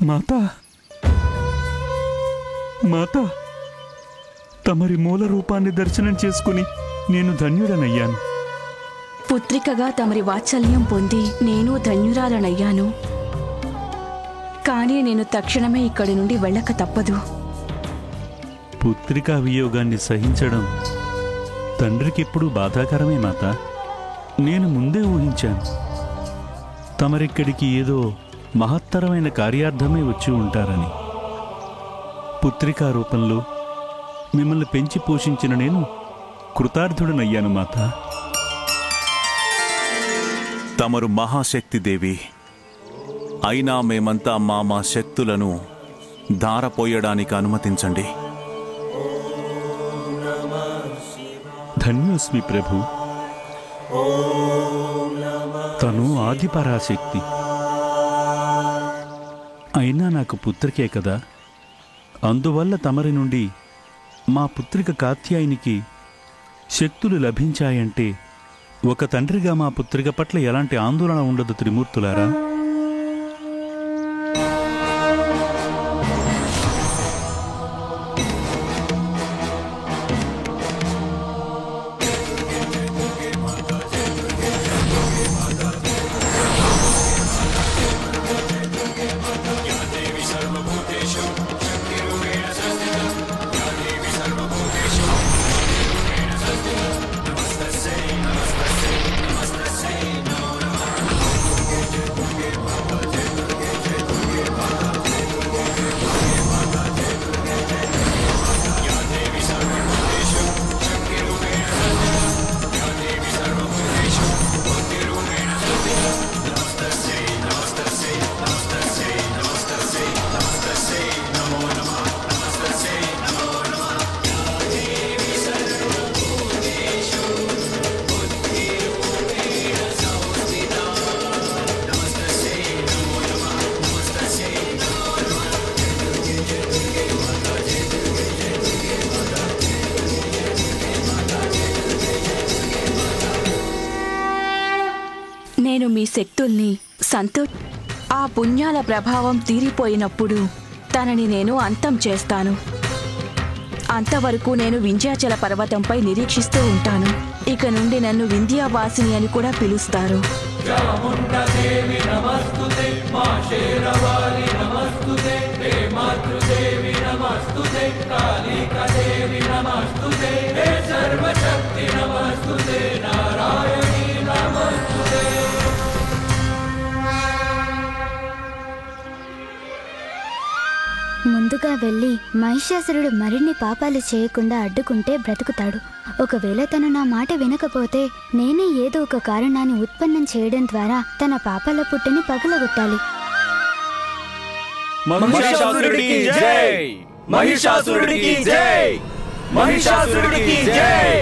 మాతా మాతా, తమరి మూల రూపాన్ని దర్శనం చేసుకుని నేను ధన్యుడనయ్యాను. పుత్రికగా తమరి వాత్సల్యం పొంది నేను ధన్యురాలనయ్యాను. కానీ నేను తక్షణమే ఇక్కడి నుండి వెళ్ళక తప్పదు. పుత్రికా వియోగాన్ని సహించడం తండ్రికెప్పుడు బాధాకరమే మాత. నేను ముందే ఊహించాను తమరిక్కడికి ఏదో మహత్తరమైన కార్యార్థమే వచ్చి ఉంటారని. పుత్రికా రూపంలో మిమ్మల్ని పెంచి పోషించిన నేను కృతార్థుడనయ్యాను మాత. తమరు మహాశక్తిదేవి అయినా మేమంతా మా శక్తులను ధారపోయడానికి అనుమతించండి. ధన్యోస్మి ప్రభు. తను ఆదిపరాశక్తి అయినా నాకు పుత్రికే కదా. అందువల్ల తమరి నుండి మా పుత్రిక కాత్యాయనికి శక్తులు లభించాయంటే ఒక తండ్రిగా మా పుత్రిక పట్ల ఎలాంటి ఆందోళన ఉండదు త్రిమూర్తులారా. నేను మీ శక్తుల్ని ఆ పుణ్యాల ప్రభావం తీరిపోయినప్పుడు తనని నేను అంతం చేస్తాను. అంతవరకు నేను వింధ్యాచల పర్వతంపై నిరీక్షిస్తూ ఉంటాను. ఇక నుండి నన్ను వింధ్యావాసిని అని కూడా పిలుస్తారు. ముందుగా వెళ్ళి మహిషాసురుడు మరిన్ని పాపాలు చేయకుండా అడ్డుకుంటే బ్రతుకుతాడు. ఒకవేళ తను నా మాట వినకపోతే నేనే ఏదో ఒక కారణాన్ని ఉత్పన్నం చేయడం ద్వారా తన పాపాల పుట్టని పగలగొట్టాలి. మహిషాసురుడికి జై! మహిషాసురుడికి జై! మహిషాసురుడికి జై!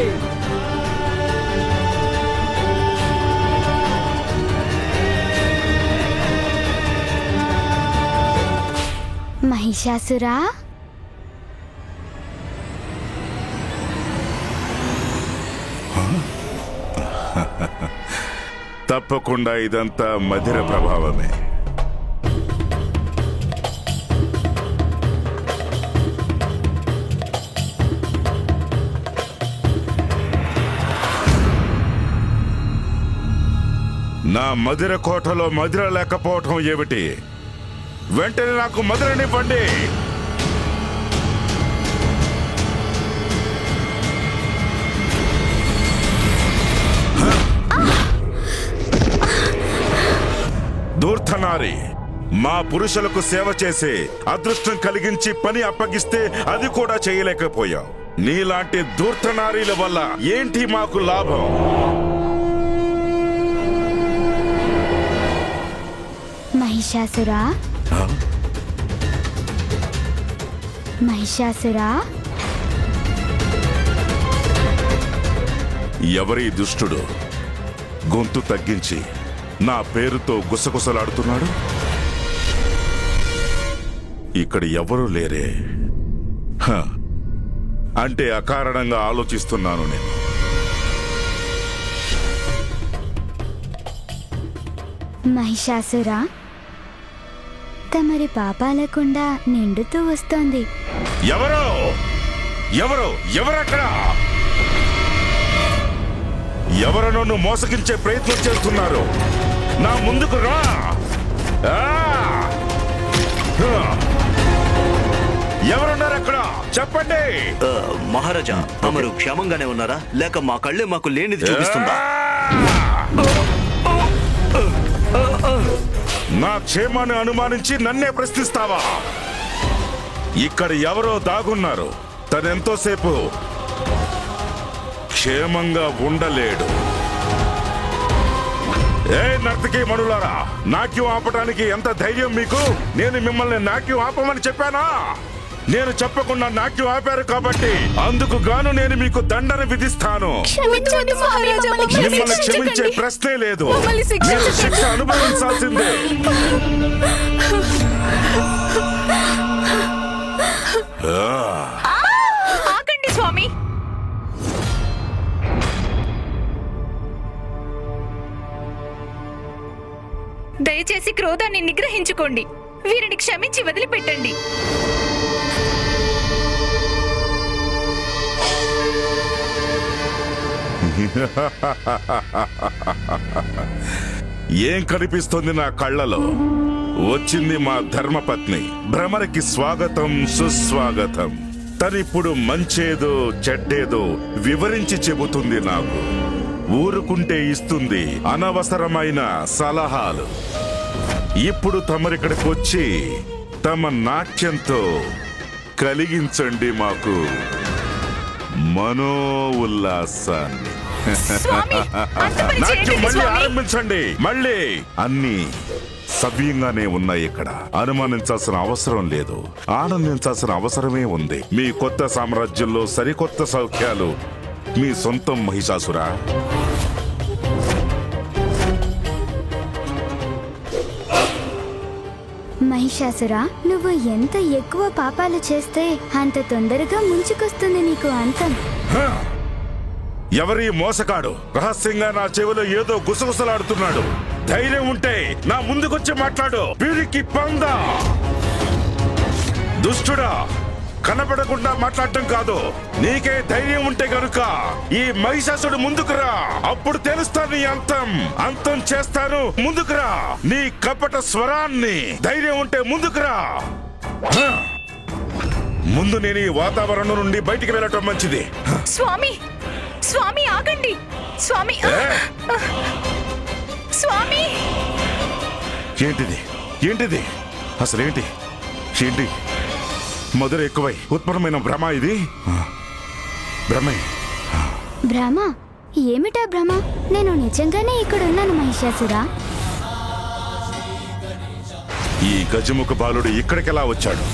మహిషాసురా, తప్పకుండా ఇదంతా మధిర ప్రభావమే. నా మధిర కోటలో మధిర లేకపోవటం ఏమిటి? వెంటనే నాకు మధిరనివ్వండి. దూర్ధనారి, మా పురుషులకు సేవ చేసి అదృష్టం కలిగించి పని అప్పగిస్తే అది కూడా చేయలేకపోయావు. నీలాంటి దూర్ధనారీల వల్ల ఏంటి మాకు లాభం? మహిషాసురా, మహిషాసురా, ఎవరి దుష్టుడు గొంతు తగ్గించి నా పేరుతో గుసగుసలాడుతున్నాడు? ఇక్కడ ఎవరూ లేరే. అంటే అకారణంగా ఆలోచిస్తున్నాను నేను. మహిషాసురా, తమరి పాపాలకుండా నిండుతూ వస్తోంది. ఎవరు ఎవరు ఎవరక్కడ? ఎవరు నన్ను మోసగించే ప్రయత్నం చేస్తున్నారు? నా ముందుకు రా! ఎవరున్నారు అక్కడ? చెప్పండి. మహారాజా, తమరు క్షేమంగానే ఉన్నారా, లేక మా కళ్ళే మాకు లేనిది చూపిస్తుందా? నా క్షేమాన్ని అనుమానించి నన్నే ప్రశ్నిస్తావా? ఇక్కడ ఎవరో దాగున్నారు. తనెంతోసేపు క్షేమంగా ఉండలేడు. ఏ నర్తకి మనులారా, నాట్యం ఆపడానికి ఎంత ధైర్యం మీకు? నేను మిమ్మల్ని నాట్యం ఆపమని చెప్పానా? నేను చెప్పకుండా నాట్యం ఆపారు కాబట్టి అందుకు గాను నేను మీకు దండన విధిస్తాను. మిమ్మల్ని క్షమించే ప్రశ్నే లేదు. మీరు శిక్ష అనుభవించాల్సిందే. ఆగండి స్వామి. దయచేసి క్రోధాన్ని నిగ్రహించుకోండి. వీరిని క్షమించి వదిలిపెట్టండి. ఏం కనిపిస్తుంది నా కళ్ళలో? వచ్చింది మా ధర్మపత్ని. భ్రమరకి స్వాగతం, సుస్వాగతం. తనిప్పుడు మంచేదో చెడ్డేదో వివరించి చెబుతుంది నాకు. ఊరుకుంటే ఇస్తుంది అనవసరమైన సలహాలు. ఇప్పుడు తమరిక్కడికి వచ్చి తమ నాట్యంతో కలిగించండి మాకు మనో ఉల్లాసాన్ని. నాట్యం మళ్ళీ ఆరంభించండి. మళ్ళీ అన్ని సవ్యంగానే ఉన్నాయి. ఇక్కడ అనుమానించాల్సిన అవసరం లేదు, ఆనందించాల్సిన అవసరమే ఉంది. మీ కొత్త సామ్రాజ్యంలో సరికొత్త సౌఖ్యాలు మీ సొంతం మహిషాసురా. మహిషాసురా, నువ్వు ఎంత ఎక్కువ పాపాలు చేస్తే అంత తొందరగా ముంచుకొస్తుంది నీకు అంతం. ఎవరి మోసగాడు రహస్యంగా నా చెవిలో ఏదో గుసగుసలాడుతున్నాడు. ధైర్యం ఉంటే నా ముందుకొచ్చి మాట్లాడు. వీరికి పందా దుష్టుడా, కనపడకుండా మాట్లాడటం కాదు. నీకే ధైర్యం ఉంటే గనుక ఈ మహిషాసుడు ముందుకురా. అప్పుడు తెలుస్తాను నీ అంతం. అంతం చేస్తాను. ముందుకురా. నీ కపట స్వరాన్ని. ధైర్యం ఉంటే ముందుకురా. ముందు నేను ఈ వాతావరణం నుండి బయటికి వెళ్ళటం మంచిది. స్వామి, స్వామి ఆగండి. స్వామి, స్వామి. ఏంటిది? ఏంటిది అసలేంటి? ఏంటి మధుర ఎక్కువై ఉత్పన్నమైన భ్రమ ఇది? భ్రమే. భ్రమ? ఏమిటా భ్రమ? నేను నిజంగానే ఇక్కడ ఉన్నాను మహిషాసురా. ఈ గజముఖ బాలుడు ఇక్కడికెలా వచ్చాడు?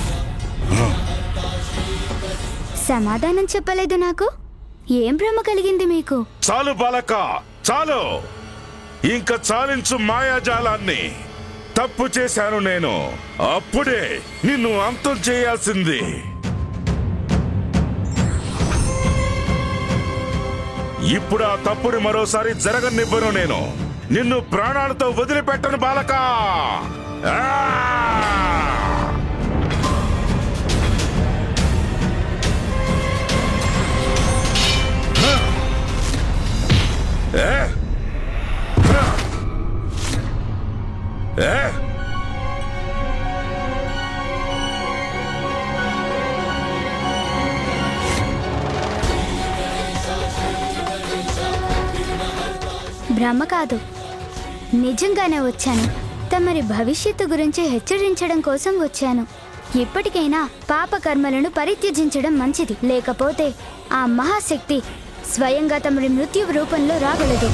సమాధానం చెప్పలేదు నాకు. ఏం భ్రమ కలిగింది మీకు? చాలు బాలక, చాలు. ఇంకా చాలించు మాయాజాలాన్ని. తప్పు చేశాను నేను. అప్పుడే నిన్ను అంతం చేయాల్సింది. ఇప్పుడు ఆ తప్పుని మరోసారి జరగనివ్వను నేను. నిన్ను ప్రాణాలతో వదిలిపెట్టను బాలక. భ్రమ కాదు, నిజంగానే వచ్చాను. తమరి భవిష్యత్తు గురించి హెచ్చరించడం కోసం వచ్చాను. ఇప్పటికైనా పాపకర్మలను పరిత్యజించడం మంచిది. లేకపోతే ఆ మహాశక్తి స్వయంగా తమరి మృత్యు రూపంలో రాగలదు.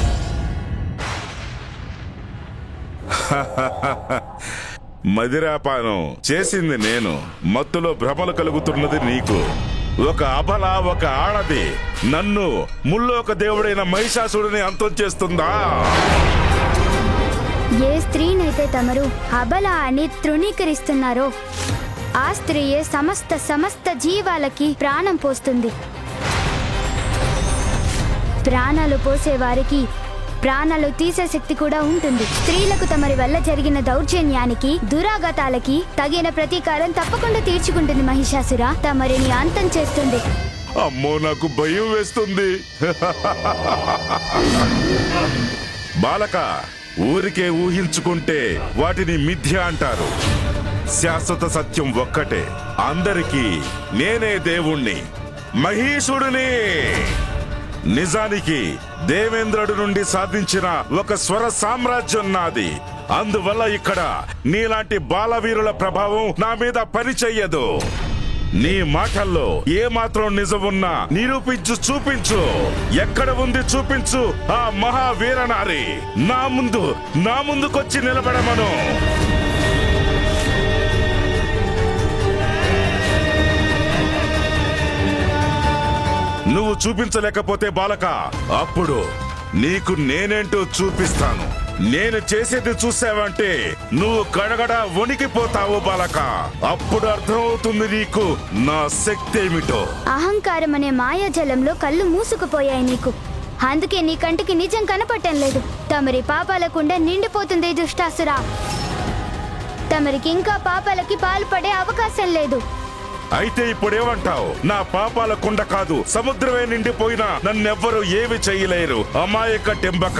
మదిరాపానం చేసింది నేను. మత్తులో భ్రమలు కలుగుతున్నది నీకు. ఒక అబల, ఒక ఆడది నన్ను ముల్లోక దేవుడైన మహిషాసుడిని అంతం చేస్తుందా? ఏ స్త్రీనైతే తమరు అబల అని తృణీకరిస్తున్నారో ఆ స్త్రీయే సమస్త జీవాలకి ప్రాణం పోస్తుంది. ప్రాణాలు పోసే వారికి ప్రాణాలు తీసే శక్తి కూడా ఉంటుంది. స్త్రీలకు తమరి వల్ల జరిగిన దౌర్జన్యానికి, దురాఘాతాలకి తగిన ప్రతీకారం తప్పకుండా తీర్చుకుంటుంది మహిషాసుర. తమరిని అంతం చేస్తుంది. అమ్మో, నాకు భయం వేస్తుంది. బాలక, ఊరికే ఊహించుకుంటే వాటిని మిథ్య అంటారు. శాశ్వత సత్యం ఒక్కటే. అందరికీ నేనే దేవుణ్ణి, మహీషుడిని. నిజానికి దేవేంద్రుడి నుండి సాధించిన ఒక స్వర సామ్రాజ్యం నాది. అందువల్ల ఇక్కడ నీలాంటి బాలవీరుల ప్రభావం నా మీద పనిచెయ్యదు. నీ మాటల్లో ఏ మాత్రం నిజమున్నా నిరూపించు, చూపించు. ఎక్కడ ఉంది చూపించు ఆ మహావీరనారి. నా ముందుకొచ్చి నిలబడమను. నువ్వు చూపించలేకపోతే బాలక, అప్పుడు నీకు నేనేంటో చూపిస్తాను. నేను చేసేది చూసావంటే నువ్వు గడగడ వణికిపోతావు బాలక. అప్పుడు అర్థమవుతుంది నీకు నా శక్తి ఏమిటో. అహంకారం అనే మాయాజలంలో కళ్ళు మూసుకుపోయాయి నీకు. అందుకే నీ కంటికి నిజం కనపడటం లేదు. తమరి పాపాలకుండా నిండిపోతుంది దుష్టాసురా. తమరికి ఇంకా పాపాలకి పాల్పడే అవకాశం లేదు. అయితే ఇప్పుడేమంటావు? నా పాపాల కుండ కాదు, సముద్రమే నిండిపోయినా నన్నెవ్వరూ ఏమి చెయ్యలేరు. అమాయక టెంబక.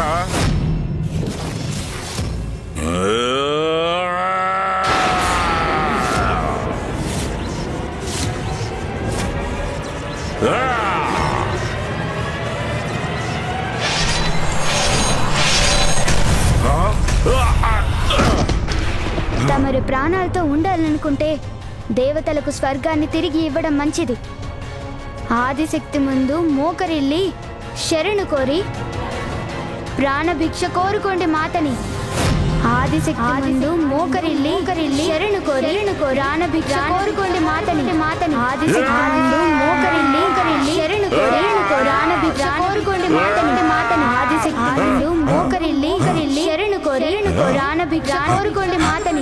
తమరి ప్రాణాలతో ఉండాలనుకుంటే దేవతలకు స్వర్గాన్ని తిరిగి ఇవ్వడం మంచిది. ఆదిశక్తి ముందు మోకరిల్లి శరణు కోరి ప్రాణభిక్ష కోరుకోండి మాతని. ఆదిశక్తి ముందు మోకరిల్లి శరణు కోరి ప్రాణభిక్ష కోరుకోండి మాతని. ఆదిశక్తి ముందు మోకరిల్లి శరణు కోరి ప్రాణభిక్ష కోరుకోండి మాతని. ఆదిశక్తి ముందు మోకరిల్లి శరణు కోరి ప్రాణభిక్ష కోరుకోండి మాతని.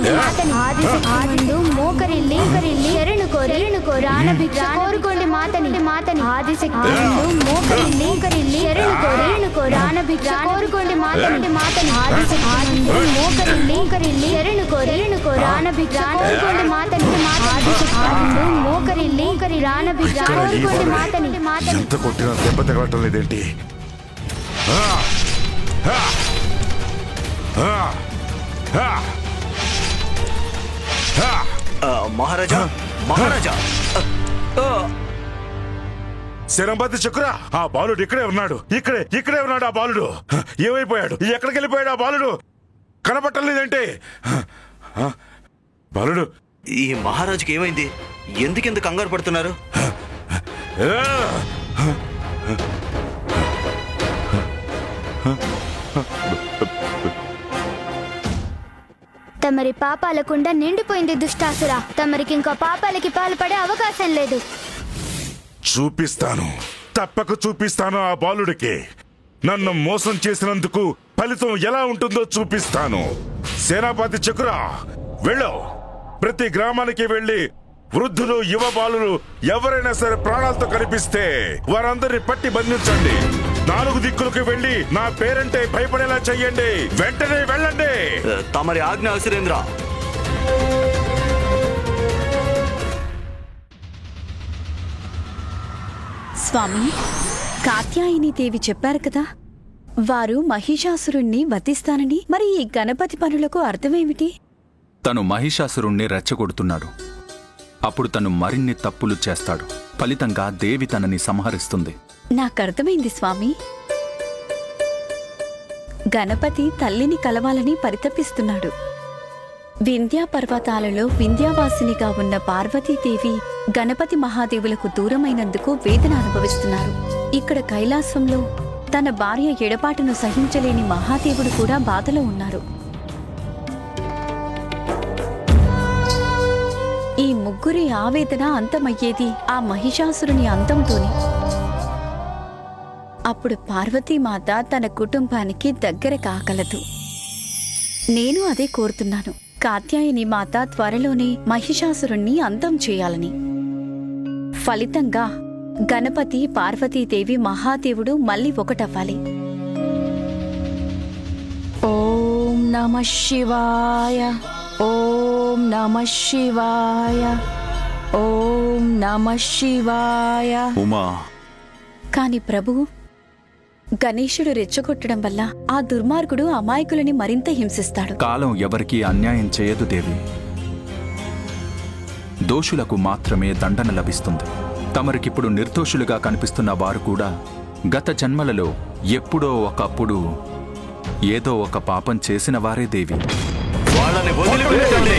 ఆదిశక్తి ముందు మోకరిల్లి శరణు కోరి ప్రాణభిక్ష కోరుకోండి మాతని. ఆదిశక్తి ముందు మోకరిల్లి శరణు కోరి ప్రాణభిక్ష కోరుకోండి మాతని. ఆదిశక్తి ముందు మోకరిల్లి శరణు కోరి ప్రాణభిక్ష కోరుకోండి మాతని. ఆదిశక్తి ముందు మోకరిల్లి ప్రాణభిక్ష కోరుకోండి మాతని. ఎంత కొట్టినా దెబ్బ తగలటం లేదేంటి? మహారాజా, మహారాజా. శరంబతి చక్ర, ఆ బాలుడు ఇక్కడే ఉన్నాడు. ఇక్కడే ఉన్నాడు ఆ బాలుడు. ఏమైపోయాడు? ఎక్కడికి వెళ్ళిపోయాడు ఆ బాలుడు? కనపట్టలేదంటే బాలుడు. ఈ మహారాజుకి ఏమైంది? ఎందుకింత కంగారు పడుతున్నారు? తమరి పాపాలకుండా నిండిపోయింది దుష్టాసుర. తమరికి ఇంకా పాపాలకి పాల్పడే అవకాశం లేదు. చూపిస్తాను, తప్పక చూపిస్తాను ఆ బాలుడికి. నన్ను మోసం చేసినందుకు ఫలితం ఎలా ఉంటుందో చూపిస్తాను. సేనాపతి చక్ర, వెళ్ళు. ప్రతి గ్రామానికి వెళ్ళి వృద్ధులు, యువ బాలులు ఎవరైనా సరే ప్రాణాలతో కనిపిస్తే వారందరినీ పట్టి బంధించండి. 4 దిక్కులకు వెళ్ళి నా పేరంటే భయపడేలా చెయ్యండి. వెంటనే వెళ్ళండి. తమరి ఆజ్ఞ అసురేంద్ర. స్వామి, కాత్యాయని దేవి చెప్పారు కదా, వారు మహిషాసురుణ్ణి వధిస్తానని. మరి ఈ గణపతి పనులకు అర్థమేమిటి? తను మహిషాసురుణ్ణి రెచ్చగొడుతున్నాడు. అప్పుడు తను మరిన్ని తప్పులు చేస్తాడు. ఫలితంగా దేవి తనని సంహరిస్తుంది. నాకర్థమైంది స్వామి. గణపతి తల్లిని కలవాలని పరితపిస్తున్నాడు. వింధ్యా పర్వతాలలో వింధ్యావాసినిగా ఉన్న పార్వతీదేవి గణపతి మహాదేవులకు దూరమైనందుకు వేదన అనుభవిస్తున్నారు. ఇక్కడ కైలాసంలో తన భార్య ఎడబాటును సహించలేని మహాదేవుడు కూడా బాధలో ఉన్నారు. ఈ ముగ్గురి ఆవేదన అంతమయ్యేది ఆ మహిషాసురుని అంతంతోనే. అప్పుడు పార్వతీమాత తన కుటుంబానికి దగ్గర కాగలదు. నేను అదే కోరుతున్నాను. కాత్యాయని మాత త్వరలోనే మహిషాసురుణ్ణి అంతం చేయాలని. ఫలితంగా గణపతి, పార్వతీదేవి, మహాదేవుడు మళ్ళీ ఒకటవ్వాలి. నమః శివాయ. ఓం నమః శివాయ. ఓం నమః శివాయ. ఉమా, కాని ప్రభువు, గణేశుడు రెచ్చగొట్టడం వల్ల ఆ దుర్మార్గుడు అమాయకులని మరింత హింసిస్తాడు. కాలం ఎవరికీ అన్యాయం చేయదు దేవి. దోషులకు మాత్రమే దండన లభిస్తుంది. తమరికిప్పుడు నిర్దోషులుగా కనిపిస్తున్న వారు కూడా గత జన్మలలో ఎప్పుడో ఒకప్పుడు ఏదో ఒక పాపం చేసిన వారే దేవి. వాళ్ళని వదిలిపెట్టండి.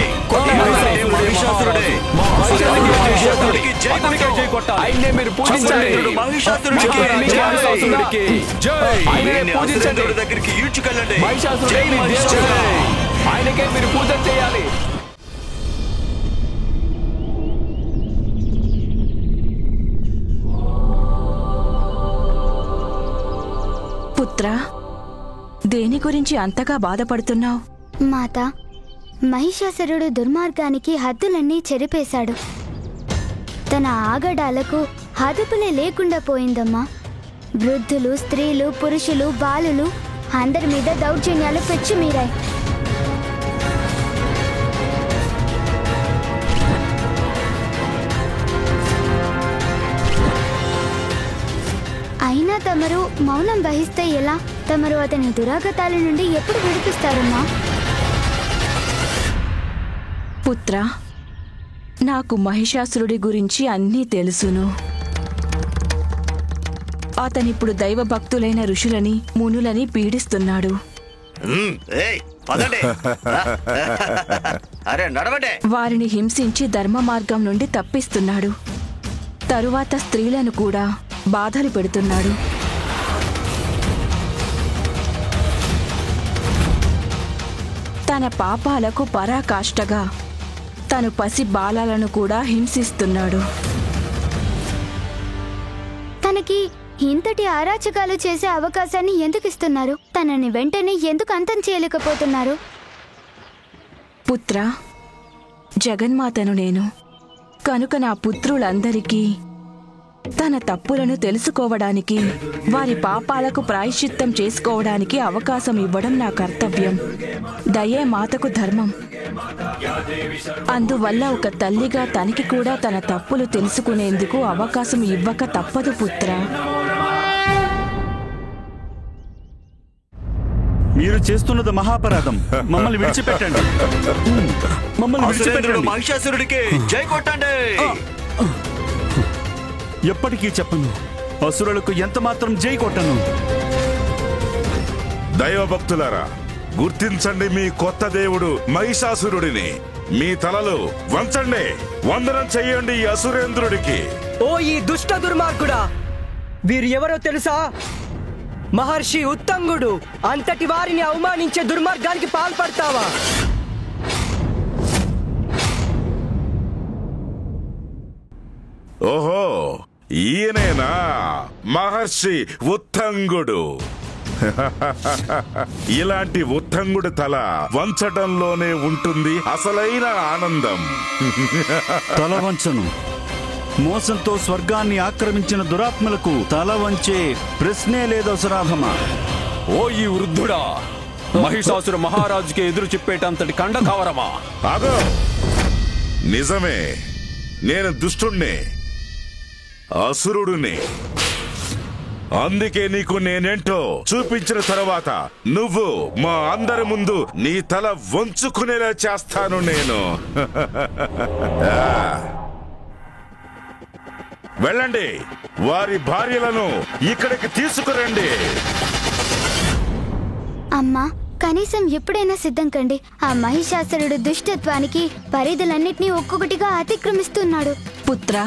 మహిషాసురుడే. మహిషాసురుడికి జై కొట్టాలి. మహిషాసురుడికి జై. వీరిని అసురేంద్రుడి దగ్గరికి ఈడ్చుకెళ్ళండి. జై మహిషాసుర. ఆయనకే మీరు పూజ చేయాలి. పుత్ర, దేని గురించి అంతగా బాధపడుతున్నావు? మాత, మహిషాసురుడు దుర్మార్గానికి హద్దులన్నీ చెరిపేశాడు. తన ఆగడాలకు హదుపులే లేకుండా పోయిందమ్మా. వృద్ధులు, స్త్రీలు, పురుషులు, బాలులు అందరి మీద దౌర్జన్యాలు పెచ్చుమీరాయి. అయినా తమరు మౌనం వహిస్తే ఎలా? తమరు అతని దురాగతాల నుండి ఎప్పుడు విడిపిస్తారమ్మా? పుత్ర, నాకు మహిషాసురుడి గురించి అన్నీ తెలుసును. అతనిప్పుడు దైవభక్తులైన ఋషులని, మునులని పీడిస్తున్నాడు. అరే నడవండి. వారిని హింసించి ధర్మ మార్గం నుండి తప్పిస్తున్నాడు. తరువాత స్త్రీలను కూడా బాధలు పెడుతున్నాడు. తన పాపాలకు పరాకాష్ఠగా తను పసి బాలలను కూడా హింసిస్తున్నాడు. తనకి ఇంతటి అరాచకాలు చేసే అవకాశాన్ని ఎందుకు ఇస్తున్నారు? తనని వెంటనే ఎందుకు అంతం చేయలేకపోతున్నారు? పుత్ర, జగన్మాతను నేను కనుక నా పుత్రులందరికీ తన తప్పులను తెలుసుకోవడానికి, వారి పాపాలకు ప్రాయశ్చిత్తం చేసుకోవడానికి అవకాశం ఇవ్వడం నా కర్తవ్యం. దయే మాతకు ధర్మం. అందువల్ల ఒక తల్లిగా తనకి కూడా తన తప్పులు తెలుసుకునేందుకు అవకాశం ఇవ్వక తప్పదు పుత్ర. మీరు చేస్తున్నది మహాపరాధం. మమ్మల్ని విడిచిపెట్టండి. మమ్మల్ని విడిచిపెట్టండి. మహిషాసురుడికి జై కొట్టండి. ఎప్పటికీ చెప్పను. అసురులకు ఎంత మాత్రం జై కొట్టను. దైవభక్తులారా, గుర్తించండి మీ కొత్త దేవుడు మహిషాసురుడిని. మీ తలలు వంచండి. వందనం చెయ్యండి ఈ అసురేంద్రుడికి. ఓ ఈ దుష్ట దుర్మార్గుడా, వీరు ఎవరో తెలుసా? మహర్షి ఉత్తంగుడు. అంతటి వారిని అవమానించే దుర్మార్గానికి పాల్పడతావా? ఓహో, ఈయనేనా మహర్షి ఉత్తంగుడు? ఇలాంటి ఉత్తంగుడు తల వంచటంలోనే ఉంటుంది అసలైన ఆనందం. తల వంచను. మోసంతో స్వర్గాన్ని ఆక్రమించిన దురాత్మలకు తల వంచే ప్రశ్నే లేదు అసురాధమా. ఓ ఈ వృద్ధుడా, మహిషాసుర మహారాజుకి ఎదురు చెప్పేటంతటి కండకావరమా? ఆగో, నిజమే. నేను దుష్టుణ్ణి, అసురుడిని. అందుకే నీకు నేనేంటో చూపించిన తర్వాత నువ్వు మా అందరి ముందు నీ తల వంచుకునేలా చేస్తాను నేను. వెళ్ళండి, వారి భార్యలను ఇక్కడికి తీసుకురండి. అమ్మా, కనీసం ఎప్పుడైనా సిద్ధం కండి. ఆ మహిషాసురుడు దుష్టత్వానికి పరిధులన్నిటినీ ఒక్కొక్కటిగా అతిక్రమిస్తున్నాడు. పుత్ర,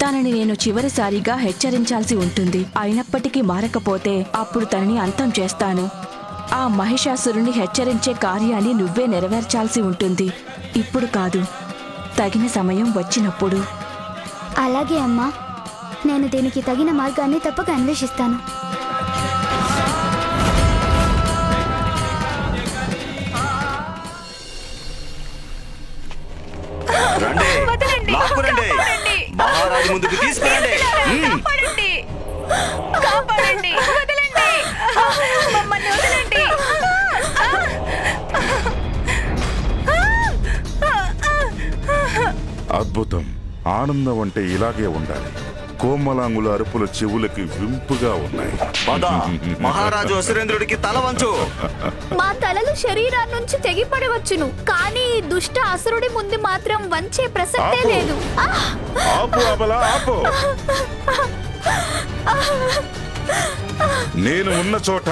తనని నేను చివరిసారిగా హెచ్చరించాల్సి ఉంటుంది. అయినప్పటికీ మారకపోతే అప్పుడు తనని అంతం చేస్తాను. ఆ మహిషాసురుని హెచ్చరించే కార్యాన్ని నువ్వే నెరవేర్చాల్సి ఉంటుంది. ఇప్పుడు కాదు, తగిన సమయం వచ్చినప్పుడు. అలాగే అమ్మా, నేను దీనికి తగిన మార్గాన్ని తప్పక అన్వేషిస్తాను. మహారాజు ముందుకు తీసుకురండి. కాపాడండి, వదలండి, మమ్మల్ని వదలండి. అద్భుతం. ఆనందం అంటే ఇలాగే ఉండాలి. కోమలాంగుల అరుపుల చెవులకి వింపుగా ఉన్నాయి. పద, మహారాజు అసురేంద్రుడికి తల వంచు. మా తలలు శరీరాన్ని నుంచి తెగిపడవచ్చును, కానీ ఈ దుష్ట అసురుడి ముందు మాత్రం వంచే ప్రసక్తే ఆపు. లేదు. ఆపు అబలా, ఆపు. నేను ఉన్న చోట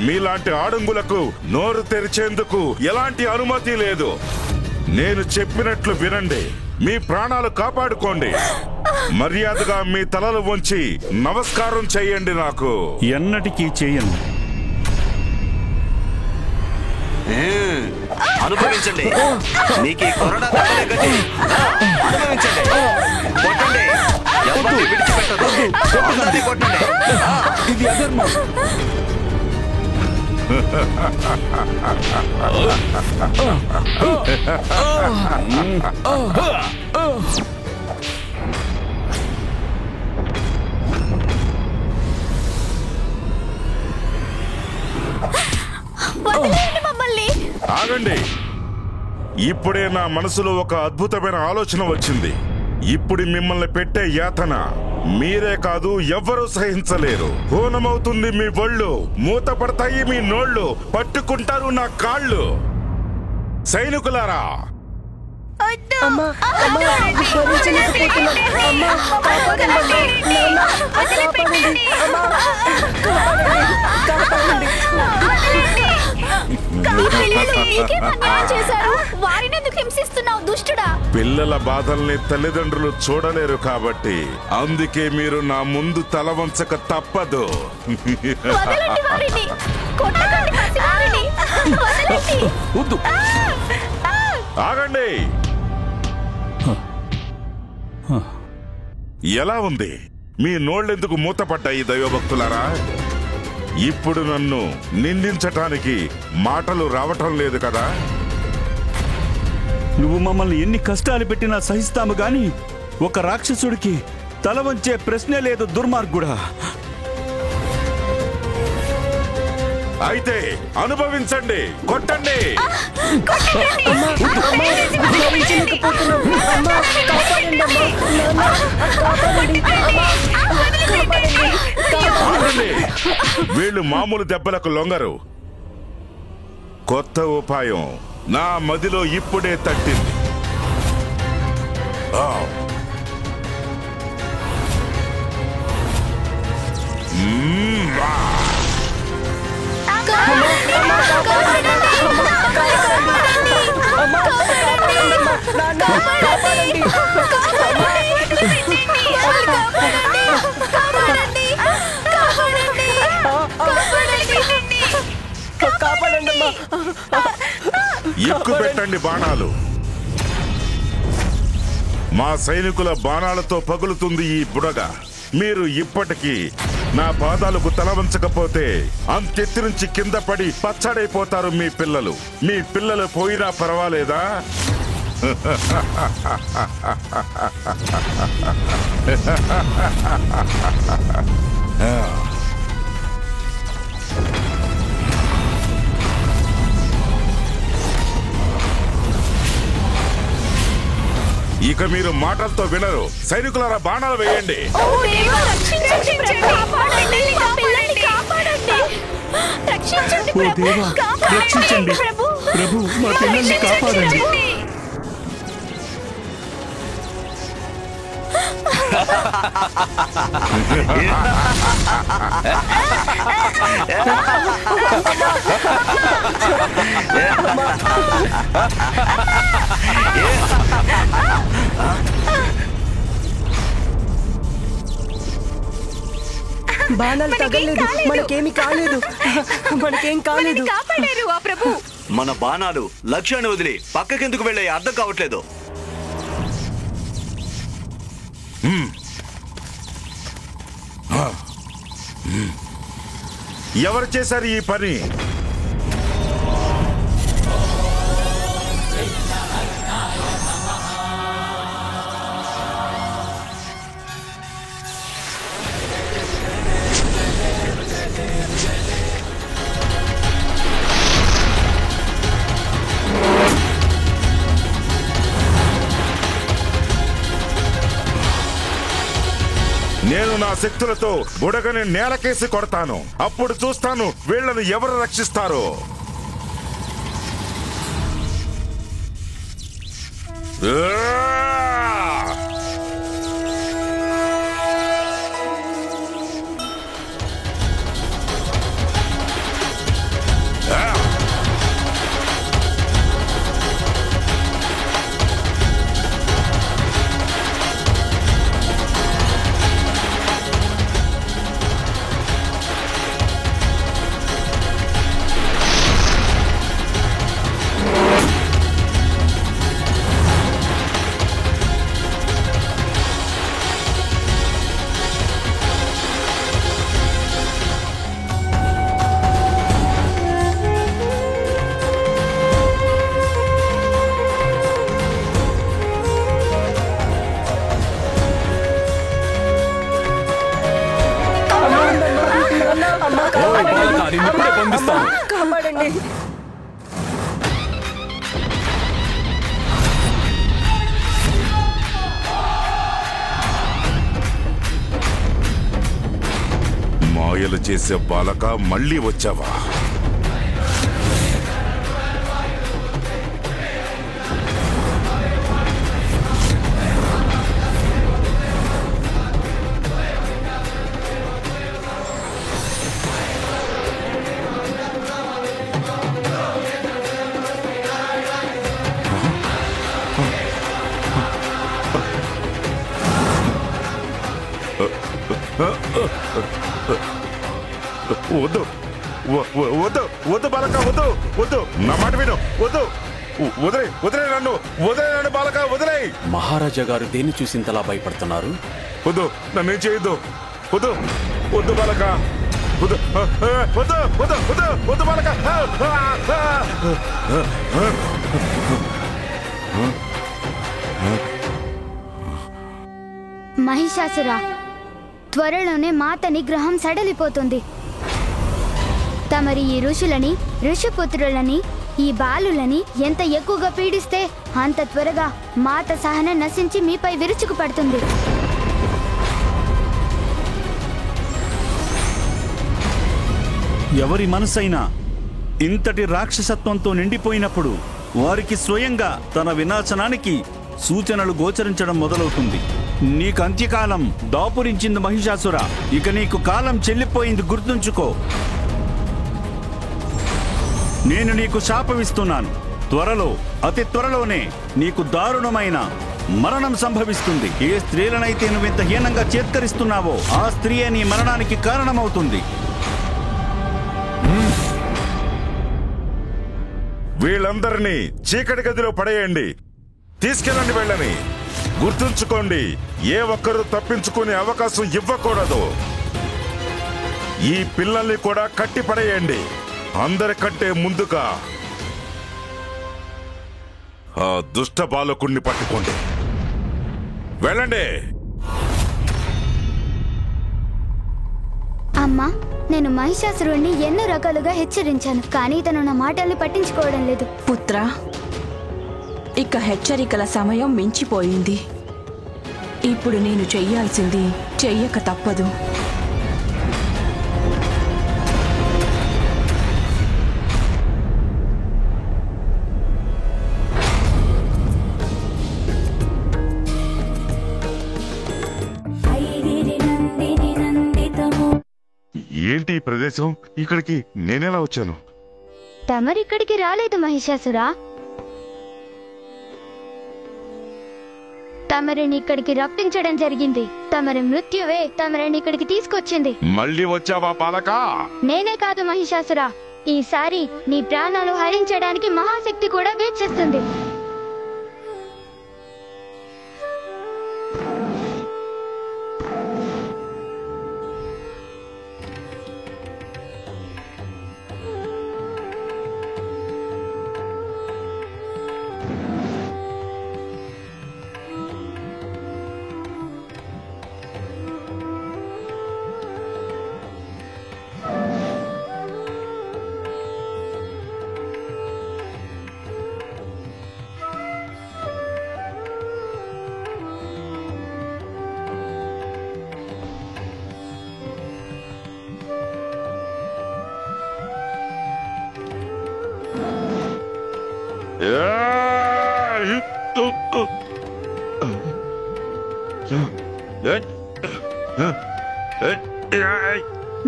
మీలాంటి ఆడంగులకు నోరు తెరిచేందుకు ఎలాంటి అనుమతి లేదు. నేను చెప్పినట్లు వినండి, మీ ప్రాణాలు కాపాడుకోండి. మర్యాదగా మీ తలలు వంచి నమస్కారం చేయండి. నాకు ఎన్నటికీ చేయను. అనుభవించండి. మీకు ఈ కొరడా దెబ్బలే గతి. అనుభవించండి. కొట్టండి. ఎవరిని విడిచిపెట్టదు. అందరినీ కొట్టండి. ఇది అధర్మం. ఆగండి. ఇప్పుడే నా మనసులో ఒక అద్భుతమైన ఆలోచన వచ్చింది. ఇప్పుడు మిమ్మల్ని పెట్టే యాతన మీరే కాదు, ఎవ్వరూ సహించలేరు. హోనమవుతుంది మీ ఒళ్ళు, మూత పడతాయి మీ నోళ్ళు, పట్టుకుంటారు నా కాళ్ళు. సైనికులారా, పిల్లల బాధల్ని తల్లిదండ్రులు చూడలేరు కాబట్టి అందుకే మీరు నా ముందు తల వంచక తప్పదు. ఆగండి. ఎలా ఉంది? మీ నోళ్ళెందుకు మూతపడ్డాయి దైవభక్తులారా? ఇప్పుడు నన్ను నిందించటానికి మాటలు రావటం లేదు కదా? నువ్వు మమ్మల్ని ఎన్ని కష్టాలు పెట్టినా సహిస్తాము గాని ఒక రాక్షసుడికి తల వంచే ప్రశ్నే లేదు దుర్మార్గుడా. అయితే అనుభవించండి, కొట్టండి. వీళ్ళు మామూలు దెబ్బలకు లొంగరు. కొత్త ఉపాయం నా మదిలో ఇప్పుడే తట్టింది. ఎక్కువ పెట్టండి బాణాలు. మా సైనికుల బాణాలతో పగులుతుంది ఈ బుడగ. మీరు ఇప్పటికీ నా పాదాలకు తల వంచకపోతే అంతెత్తి నుంచి కింద పడి పచ్చడైపోతారు మీ పిల్లలు. మీ పిల్లలు పోయినా పర్వాలేదా? ఇక మీరు మాటలతో వినరు. సైనికులారా, బాణాలు వేయండి. ఓ దేవా, రక్షించండి ప్రభు, మా పిల్లల్ని కాపాడండి. బాణాలు తగలేదు, మనకేమి కాలేదు, మనకేం కాలేదు. మన బాణాలు లక్ష్యాన్ని వదిలి పక్కకెందుకు వెళ్ళే అర్థం కావట్లేదు. ఎవరు చేశారు ఈ పని? నేను నా శక్తులతో బుడగని నేలకేసి కొడతాను. అప్పుడు చూస్తాను వీళ్ళను ఎవరు రక్షిస్తారో. కాపాడండి. మాయలు చేసే బాలక మళ్ళీ వచ్చావా? వద్దు వద్దు వద్దు బాలక, వద్దు వద్దు, నా మాట విను, వద్దు, వదిలే నన్ను బాలక, వదిలే. మహారాజా గారు దేన్ని చూసి ఇంతలా భయపడుతున్నారు? వద్దు, నన్నేం చేయొద్దు, వద్దు వద్దు బాలక, వద్దు వద్దు వద్దు వద్దు వద్దు బాలక. మహిషాసురా, త్వరలోనే మాత నిగ్రహం సడలిపోతుంది. తమరి ఈ ఋషులని, ఋషిపుత్రులని, ఈ బాలులని ఎంత ఎక్కువగా పీడిస్తే అంత త్వరగా మాత సహనం నశించి మీపై విరుచుకు పడుతుంది. ఎవరి మనసైనా ఇంతటి రాక్షసత్వంతో నిండిపోయినప్పుడు వారికి స్వయంగా తన వినాశనానికి సూచనలు గోచరించడం మొదలవుతుంది. నీకు అంత్యకాలం దాపురించింది మహిషాసుర. ఇక నీకు కాలం చెల్లిపోయింది, గుర్తుంచుకో. నేను నీకు శాపమిస్తున్నాను. త్వరలో, అతి త్వరలోనే నీకు దారుణమైన మరణం సంభవిస్తుంది. ఏ స్త్రీలనైతే నువ్వింత హీనంగా చేత్కరిస్తున్నావో ఆ స్త్రీయే నీ మరణానికి కారణమవుతుంది. వీళ్ళందరినీ చీకటి గదిలో పడేయండి, తీసుకెళ్ళండి వెళ్ళని. గుర్తుంచుకోండి, ఏ ఒక్కరూ తప్పించుకునే అవకాశం ఇవ్వకూడదు. ఈ పిల్లల్ని కూడా కట్టి పడేయండి. అందరికంటే ముందుగా ఆ దుష్ట బాలకుణ్ణి పట్టుకోండి. వెళ్ళండి. అమ్మా, నేను మహిషాసురుణ్ణి ఎన్నో రకాలుగా హెచ్చరించాను, కానీ తను నా మాటల్ని పట్టించుకోవడం లేదు. పుత్ర, ఇక హెచ్చరికల సమయం మించిపోయింది. ఇప్పుడు నేను చెయ్యాల్సింది చెయ్యక తప్పదు. ఏంటి ఈ ప్రదేశం? ఇక్కడికి నేనెలా వచ్చాను? తమరిక్కడికి రాలేదు మహిషాసురా. తమరిని ఇక్కడికి రప్పించడం జరిగింది. తమరి మృత్యువే తమరిని ఇక్కడికి తీసుకొచ్చింది. మళ్ళీ వచ్చావా బాలక? నేనే కాదు మహిషాసురా, ఈసారి నీ ప్రాణాలు హరించడానికి మహాశక్తి కూడా వేచేస్తుంది.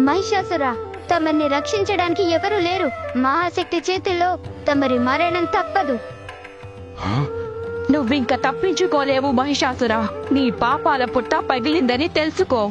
మహిషాసుర, తమరిని రక్షించడానికి ఎవరూ లేరు. మహాశక్తి చేతిలో తమరి మరణం తప్పదు. నువ్వింక తప్పించుకోలేవు మహిషాసుర. నీ పాపాల పుట్ట పగిలిందని తెలుసుకో.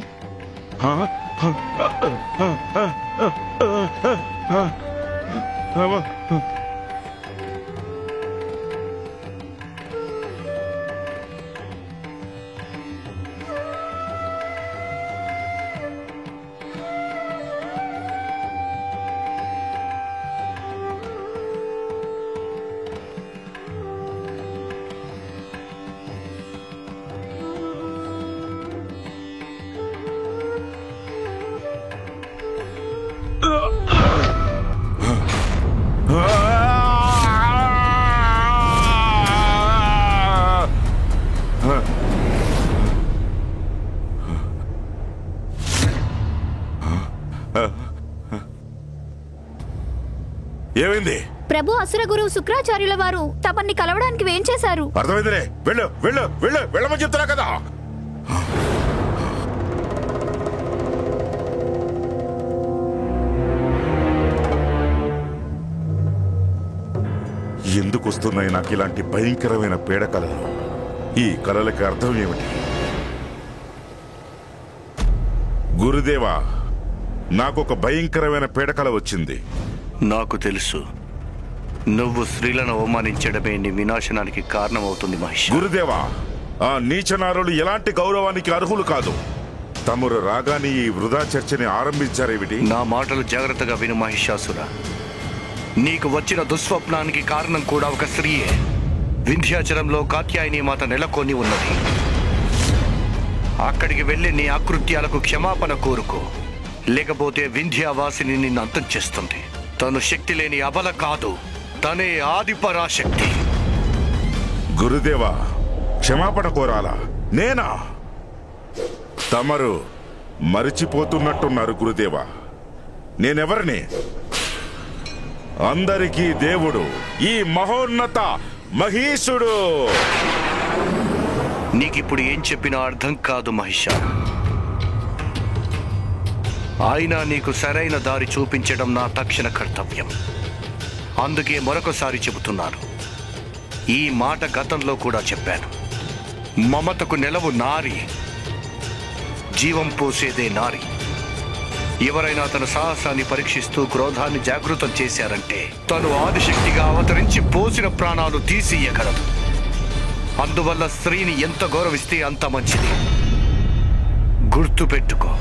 ఏమైంది? ప్రభు అసుర గురువు శుక్రాచార్యుల వారు తమన్ని కలవడానికి వేంచేశారు. అర్థమైందిలే, వెళ్ళు వెళ్ళు వెళ్ళు వెళ్ళమని చెప్తున్నా కదా. ఎందుకు వస్తున్నాయి నాకు ఇలాంటి భయంకరమైన పీడ కళలు? ఈ కళలకి అర్థం ఏమిటి? గురుదేవా, నాకు ఒక భయంకరమైన పీడకల వచ్చింది. నాకు తెలుసు, నువ్వు స్త్రీలను అవమానించడమే నీ వినాశనానికి కారణమవుతుంది మహేష్. గురుదేవా, ఆ నీచనారులు ఎలాంటి గౌరవానికి అర్హులు కాదు. తమరు రాగానే ఈ వృధా చర్చని ఆరంభించారేమిటి? నా మాటలు జాగ్రత్తగా విను మహిషాసుర. నీకు వచ్చిన దుస్వప్నానికి కారణం కూడా ఒక స్త్రీయే. వింధ్యాచలంలో కాత్యాయని మాత నెలకొని ఉన్నది. అక్కడికి వెళ్ళి నీ అకృత్యాలకు క్షమాపణ కోరుకో, లేకపోతే వింధ్యావాసిని నిన్ను అంతం చేస్తుంది. తను శక్తి లేని అబల కాదు, తనే ఆదిపరాశక్తి. గురుదేవా, క్షమాపణ కోరాలా? నేనా? తమరు మరిచిపోతున్నట్టున్నారు గురుదేవా. నేనెవరిని? అందరికీ దేవుడు, ఈ మహోన్నత మహీషుడు. నీకిప్పుడు ఏం చెప్పినా అర్థం కాదు మహిష. అయినా నీకు సరైన దారి చూపించడం నా తక్షణ కర్తవ్యం. అందుకే మరొకసారి చెబుతున్నాను. ఈ మాట గతంలో కూడా చెప్పాను. మమతకు నెలవు నారి, జీవం పోసేదే నారి. ఎవరైనా తన సాహసాన్ని పరీక్షిస్తూ క్రోధాన్ని జాగృతం చేశారంటే తను ఆదిశక్తిగా అవతరించి పోసిన ప్రాణాలు తీసియగలదు. అందువల్ల స్త్రీని ఎంత గౌరవిస్తే అంత మంచిది. గుర్తుపెట్టుకో.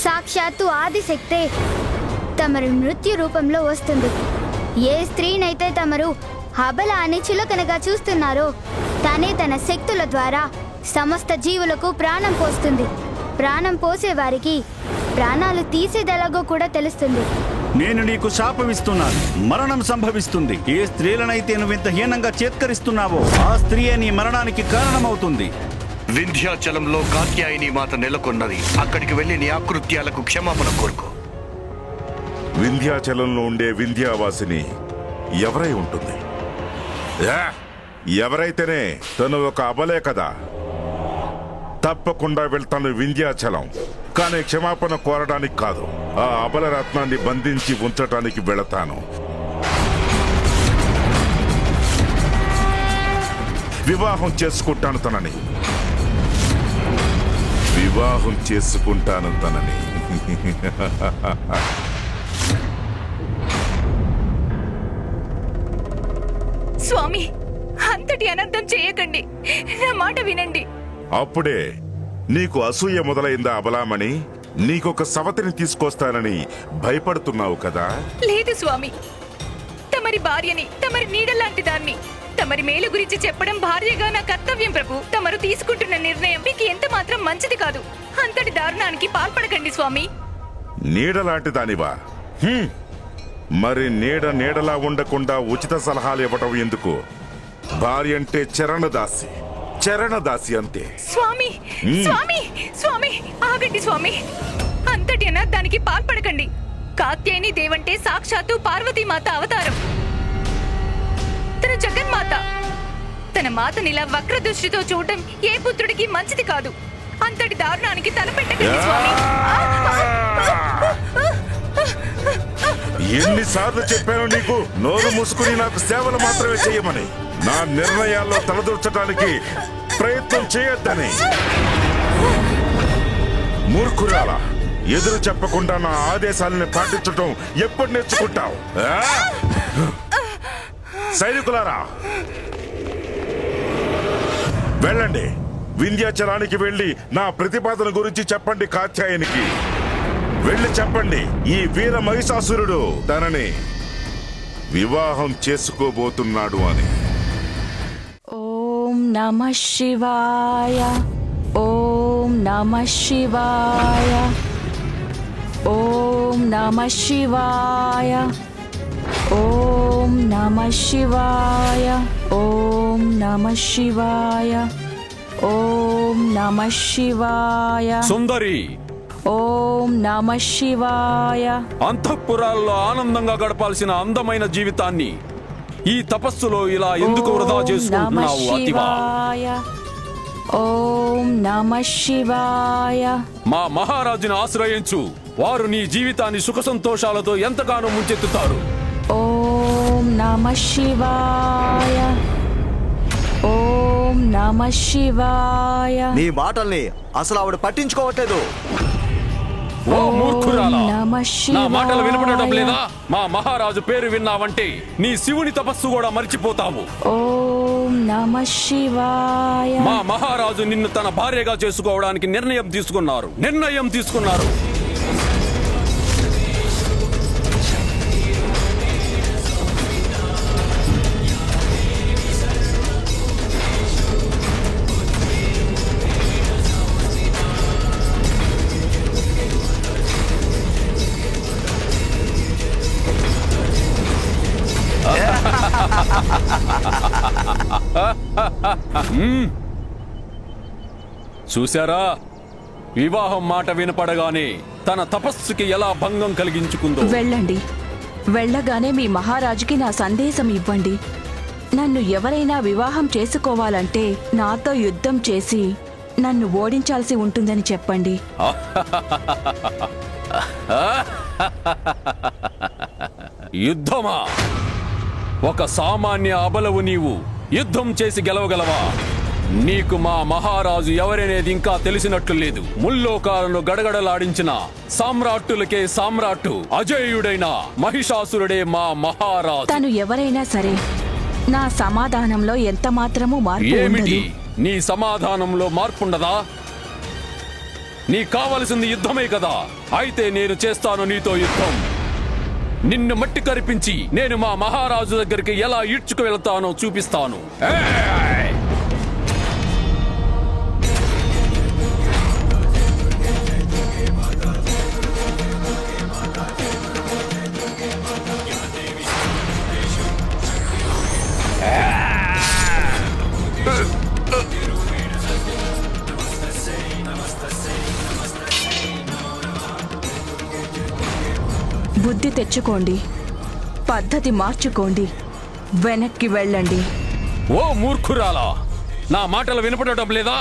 సాక్షాత్తు ఆదిశక్తే తమరు మృత్యు రూపంలో వస్తుంది. ఏ స్త్రీనైతే తమరు అబల అని చులకనగా చూస్తున్నారో తనే తన శక్తుల ద్వారా సమస్త జీవులకు ప్రాణం పోస్తుంది. ప్రాణం పోసే వారికి ప్రాణాలు తీసేదెలాగో కూడా తెలుస్తుంది. నేను నీకు శాపమిస్తున్నాను. మరణం సంభవిస్తుంది. ఏ స్త్రీలనైతే నువ్వు ఇంత హీనంగా చేత్కరిస్తున్నావో ఆ స్త్రీయే నీ మరణానికి కారణమవుతుంది. వింధ్యాచలంలో కాత్యాయని మాత నెలకొన్నది. అక్కడికి వెళ్ళి నీ ఆకృత్యాలకు క్షమాపణ కోరుకో. వింధ్యాచలంలో ఉండే వింధ్యావాసిని ఎవరై ఉంటుంది? ఎవరైతేనే తను ఒక అబలే కదా. తప్పకుండా వెళ్తాను వింధ్యాచలం, కానీ క్షమాపణ కోరడానికి కాదు. ఆ అబల రత్నాన్ని బంధించి ఉంచటానికి వెళతాను. వివాహం చేసుకుంటాను తనని. వివాహం చేసుకుంటాను తనని. స్వామి, అంతటి అనర్థం చేయకండి. నా మాట వినండి. అప్పుడే నీకు అసూయ మొదలైందా అబలామణి? నీకొక సవతిని తీసుకొస్తానని భయపడుతున్నావు కదా? లేదు స్వామి, తమరి భార్యని, తమరి నీడలాంటి దాన్ని. తమరి మేలు గురించి చెప్పడం భార్యగా నా కర్తవ్యం ప్రభు. తమరు తీసుకుంటున్న నిర్ణయం మీకు ఎంత మాత్రం మంచిది కాదు. అంతటి దారుణానికి పాల్పడకండి స్వామి. నీడలాంటి దానివా? మరి నీడలా ఉండకుండా ఉచిత సలహాలు ఇవ్వటం ఎందుకు? భార్య అంటే చరణదాసి అంతే. స్వామి స్వామి స్వామి ఆగండి స్వామి, అంతటి అనర్థానికి పాల్పడకండి. కాత్యాయని దేవంటే సాక్షాత్తు పార్వతీమాత అవతారం. తన జగన్మాత. తన మాతనిలా వక్ర దృష్టితో చూడటం ఏ పుత్రుడికి మంచిది కాదు. అంతటి దారుణానికి తలపెట్టకండి స్వామి. ఎన్నిసార్లు చెప్పాను నీకు నోరు మూసుకుని నాకు సేవలు మాత్రమే చేయమని, నా నిర్ణయాల్లో తలదూర్చడానికి ప్రయత్నం చేయొద్దని. మూర్ఖురాలా, ఎదురు చెప్పకుండా నా ఆదేశాలను పాటించటం ఎప్పుడు నేర్చుకుంటావు? సైనికులారా, వెళ్ళండి. వింధ్యాచలానికి వెళ్ళి నా ప్రతిపాదన గురించి చెప్పండి. కాత్యాయనికి వెళ్ళి చెప్పండి, ఈ వీర మహిషాసురుడు తనని వివాహం చేసుకోబోతున్నాడు అని. ఓం నమః శివాయ. ఓం నమః శివాయ. ఓం నమః శివాయ. ఓం నమః శివాయ. ఓం నమః శివాయ. ఓం నమః శివాయ. సుందరి, ఓం నమః శివాయ. అంతఃపురాల్లో ఆనందంగా గడపాల్సిన అందమైన జీవితాన్ని ఈ తపస్సులో ఇలా ఎందుకు వృధా చేసుకుంటున్నావు? అతివా. ఓం నమః శివాయ. మా మహారాజుని ఆశ్రయించు. వారు నీ జీవితాన్ని సుఖ సంతోషాలతో ఎంతగానో ముంచెత్తుతారు. ఓం నమః శివాయ. ఓం నమః శివాయ. నీ మాటల్ని అసలు ఆవిడ పట్టించుకోవట్లేదు. ఓ మూర్ఖురాలా, నా మాటలు వినపడటం లేదా? మా మహారాజు పేరు విన్నావంటే నీ శివుని తపస్సు కూడా మర్చిపోతావు. ఓం నమః శివాయ. మా మహారాజు నిన్ను తన భార్యగా చేసుకోవడానికి నిర్ణయం తీసుకున్నారు. చూశారా, వివాహం మాట వినపడగానే తన తపస్సుకి ఎలా భంగం కలిగించుకుందో. వెళ్ళండి. వెళ్ళగానే మీ మహారాజుకి నా సందేశం ఇవ్వండి. నన్ను ఎవరైనా వివాహం చేసుకోవాలంటే నాతో యుద్ధం చేసి నన్ను ఓడించాల్సి ఉంటుందని చెప్పండి. యుద్ధమా? ఒక సామాన్య అబలవు నీవు యుద్ధం చేసి గెలవగలవా? నీకు మా మహారాజు ఎవరనేది ఇంకా తెలిసినట్లు లేదు. ముల్లోకాలను గడగడలాడించిన సామ్రాట్టులకే సామ్రాట్టు, అజేయుడైన మహిషాసురుడే మా మహారాజు. తను ఎవరైనా సరే నా సమాధానంలో ఎంత మాత్రమూ మార్పు ఏమిటి? ఉండదు. నీ సమాధానంలో మార్పుండదా? నీకు కావలసింది యుద్ధమే కదా. అయితే నేను చేస్తాను నీతో యుద్ధం. నిన్ను మట్టి కరిపించి నేను మా మహారాజు దగ్గరికి ఎలా ఈడ్చుకు వెళ్తానో చూపిస్తాను. బుద్ధి తెచ్చుకోండి, పద్ధతి మార్చుకోండి, వెనక్కి వెళ్ళండి. ఓ మూర్ఖురాలా, నా మాటలు వినపడటం లేదా?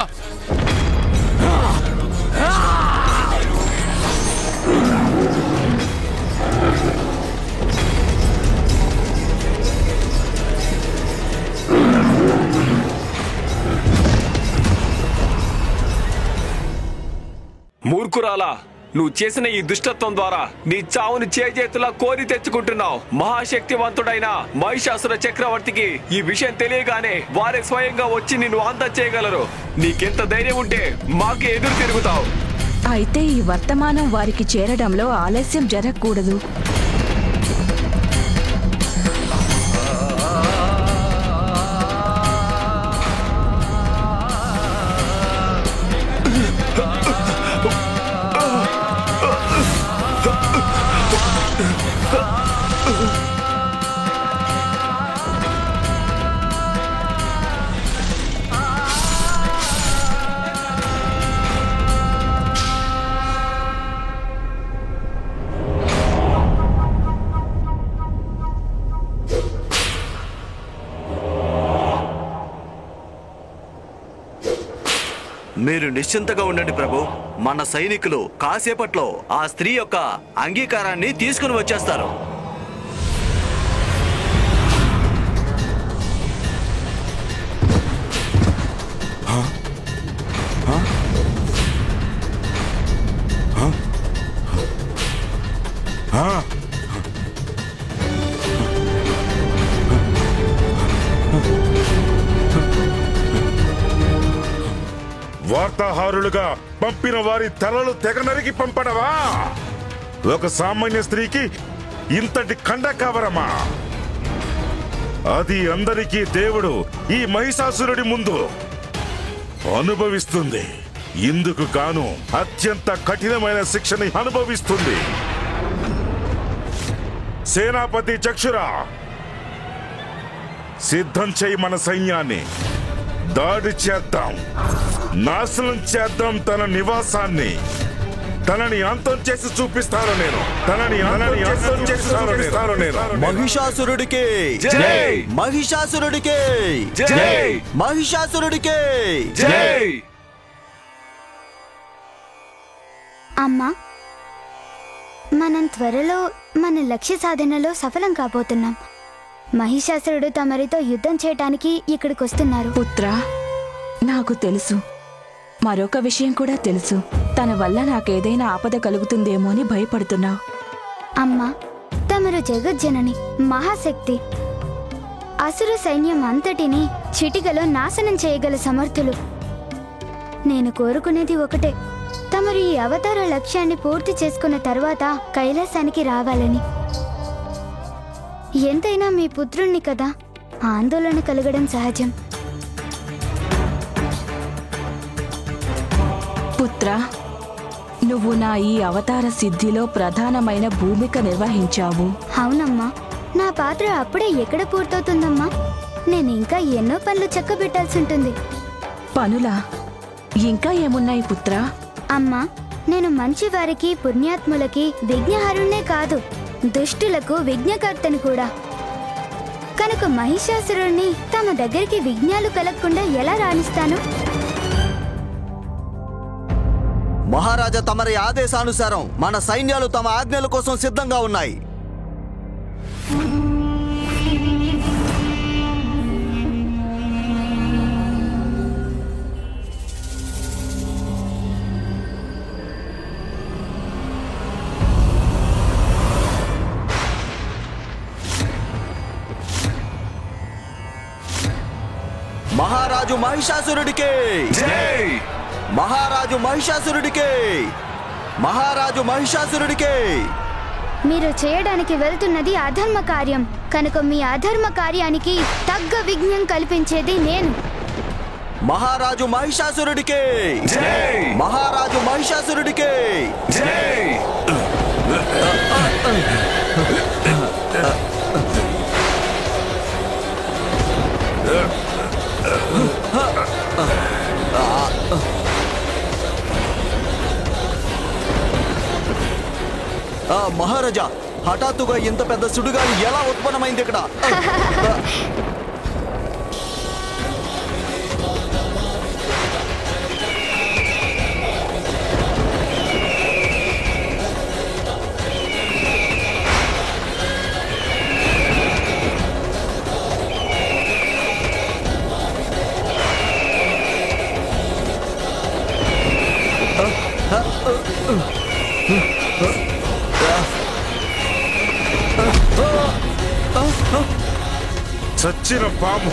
మూర్ఖురాలా, నువ్వు చేసిన ఈ దుష్టత్వం ద్వారా నీ చావుని చేతులా కోరి తెచ్చుకుంటున్నావు. మహాశక్తివంతుడైన మహిషాసుర చక్రవర్తికి ఈ విషయం తెలియగానే వారే స్వయంగా వచ్చి నిన్ను అంతం చేయగలరు. నీకెంత ధైర్యం ఉంటే మాకే ఎదురు తిరుగుతావు. అయితే ఈ వర్తమానం వారికి చేరడంలో ఆలస్యం జరగకూడదు. మీరు నిశ్చింతగా ఉండండి ప్రభు. మన సైనికులు కాసేపట్లో ఆ స్త్రీ యొక్క అంగీకారాన్ని తీసుకుని వచ్చేస్తారు. వార్తాహారులుగా పంపిన వారి తలలు తెగ నరికి పంపడవా? ఒక సామాన్య స్త్రీకి ఇంతటి కండకావరమా? అది అందరికీ దేవుడు ఈ మహిషాసురుడి ముందు అనుభవిస్తుంది. ఇందుకు గాను అత్యంత కఠినమైన శిక్షని అనుభవిస్తుంది. సేనాపతి చక్షురా, సిద్ధం చేయి మన సైన్యాన్ని. దాడి చేద్దాం, నాశనం చేద్దాం తన నివాసాన్ని. తనని అంతం చేసి చూపిస్తాను నేను. మహిషాసురుడికి జై! మహిషాసురుడికి జై! మహిషాసురుడికి జై! అమ్మా, మనం త్వరలో మన లక్ష్య సాధనలో సఫలం కాబోతున్నాం. మహిషాసురుడు తమరితో యుద్ధం చేయటానికి ఇక్కడికి వస్తున్నారు. పుత్రా, నాకు తెలుసు. మరొక విషయం కూడా తెలుసు. తన వల్ల నాకేదైనా ఆపద కలుగుతుందేమో అని భయపడుతున్నావు. అమ్మా, తమరు జగజ్జనని, మహాశక్తి. అసుర సైన్యం అంతటినీ చిటికలో నాశనం చేయగల సమర్థులు. నేను కోరుకునేది ఒకటే, తమరు ఈ అవతార లక్ష్యాన్ని పూర్తి చేసుకున్న తర్వాత కైలాసానికి రావాలని. ఎంతైనా మీ పుత్రుణ్ణి కదా, ఆందోళన కలగడం సహజం. పుత్రా, నువ్వు నా ఈ అవతార సిద్ధిలో ప్రధానమైన భూమిక నిర్వహించావు. అవునమ్మా, నా పాత్ర అప్పుడే ఎక్కడ పూర్తవుతుందమ్మా? నేను ఇంకా ఎన్నో పనులు చక్కబెట్టాల్సి ఉంటుంది. పనులా? ఇంకా ఏమున్నాయి పుత్రా? అమ్మా, నేను మంచి వారికి, పుణ్యాత్ములకి విఘ్నహరుణ్ణే కాదు, దుష్టులకు విఘ్నకర్తను కూడా. కనుక మహిషాసురుణ్ణి తమ దగ్గరికి విఘ్నాలు కలగకుండా ఎలా రాణిస్తాను? మహారాజా, తమరి ఆదేశానుసారం మన సైన్యాలు తమ ఆజ్ఞల కోసం సిద్ధంగా ఉన్నాయి. మహారాజు మహిషాసురుడికి జై! మహారాజు మహిషాసురుడికి మహారాజు మహిషాసురుడికి మీరు చేయడానికి వెళ్తున్నది అధర్మ కార్యం. కనుక మీ అధర్మ కార్యానికి తగ్గ విఘ్నం కల్పించేది నేను. మహారాజు మహిషాసురుడికి జై! మహారాజు మహిషాసురుడికి జై! మహారాజా, హఠాత్తుగా ఇంత పెద్ద సుడిగాలి ఎలా ఉత్పన్నమైంది ఇక్కడ? చచ్చిన పాము.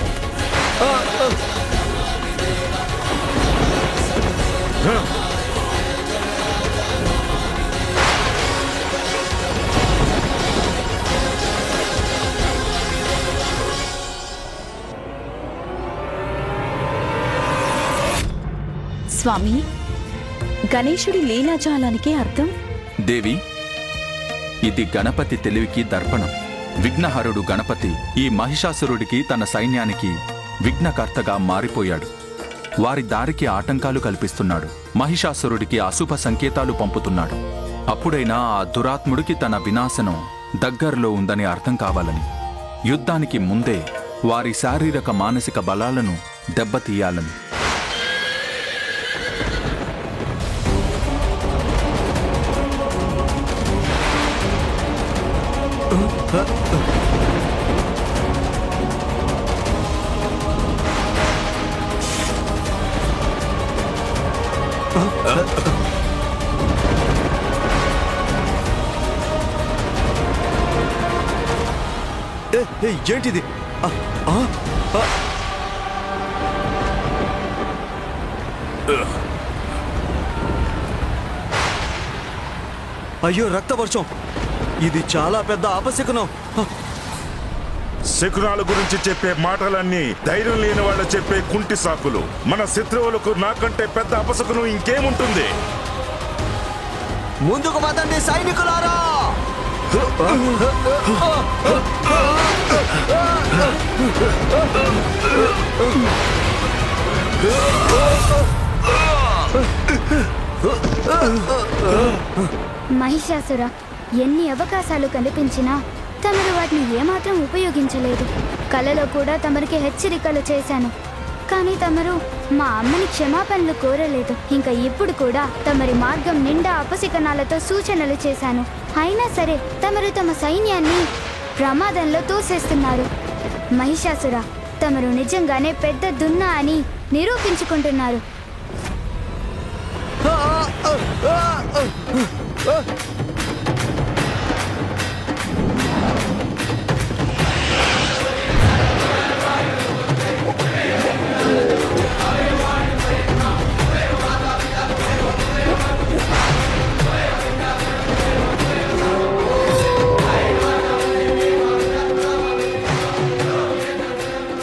స్వామి, గణేశుడి లీలాజాలానికి అర్థం? దేవి, ఇది గణపతి తెలివికి దర్పణం. విఘ్నహరుడు గణపతి ఈ మహిషాసురుడికి, తన సైన్యానికి విఘ్నకర్తగా మారిపోయాడు. వారి దారికి ఆటంకాలు కల్పిస్తున్నాడు. మహిషాసురుడికి అశుభ సంకేతాలు పంపుతున్నాడు. అప్పుడైనా ఆ దురాత్ముడికి తన వినాశనం దగ్గరలో ఉందని అర్థం కావాలని, యుద్ధానికి ముందే వారి శారీరక మానసిక బలాలను దెబ్బతీయాలని. ఏంటిది? అయ్యో, రక్తవర్షం! ఇది చాలా పెద్ద అపశకునం. శకునాల గురించి చెప్పే మాటలన్నీ ధైర్యం లేని వాళ్ళు చెప్పే కుంటి సాకులు. మన శత్రువులకు నాకంటే పెద్ద అపశకునం ఇంకేముంటుంది? ముందుకు పదండి సైనికులారా! మహిషాసుర, ఎన్ని అవకాశాలు కనిపించినా తమరు వాటిని ఏమాత్రం ఉపయోగించలేదు. కలలో కూడా తమరికి హెచ్చరికలు చేశాను, కానీ తమరు మా అమ్మని క్షమాపణలు కోరలేదు. ఇంకా ఇప్పుడు కూడా తమరి మార్గం నిండా అపశకనాలతో సూచనలు చేశాను. అయినా సరే తమరు తమ సైన్యాన్ని ప్రమాదంలో తోసేస్తున్నారు. మహిషాసుర, తమరు నిజంగానే పెద్ద దున్నా అని నిరూపించుకుంటున్నారు.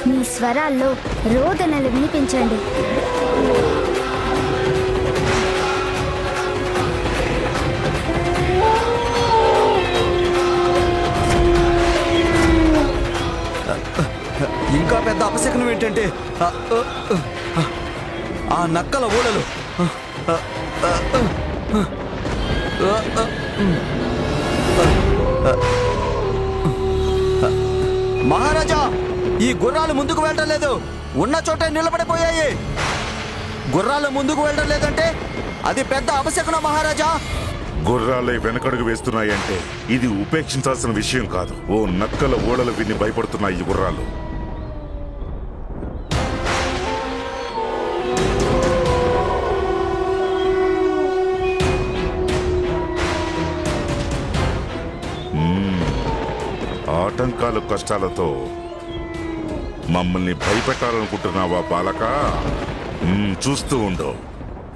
మీ స్వరాల్లో రోదనలు వినిపించండి. ఇంకా పెద్ద అపశకనం ఏంటంటే ఆ నక్కల ఊడలు. మహారాజా, ఈ గుర్రాలు ముందుకు వెళ్ళడం లేదు, ఉన్న చోటే నిలబడిపోయాయి. గుర్రాలు ముందుకు వెళ్ళడం లేదంటే అది పెద్ద అపశకనం మహారాజా. గుర్రాలే వెనకడుగు వేస్తున్నాయంటే ఇది ఉపేక్షించాల్సిన విషయం కాదు. ఓ నక్కల ఓడలు విని భయపడుతున్నాయి ఈ గుర్రాలు. ఆటంకాలు కష్టాలతో మమ్మల్ని భయపెట్టాలనుకుంటున్నావా బాలక? చూస్తూ ఉండు,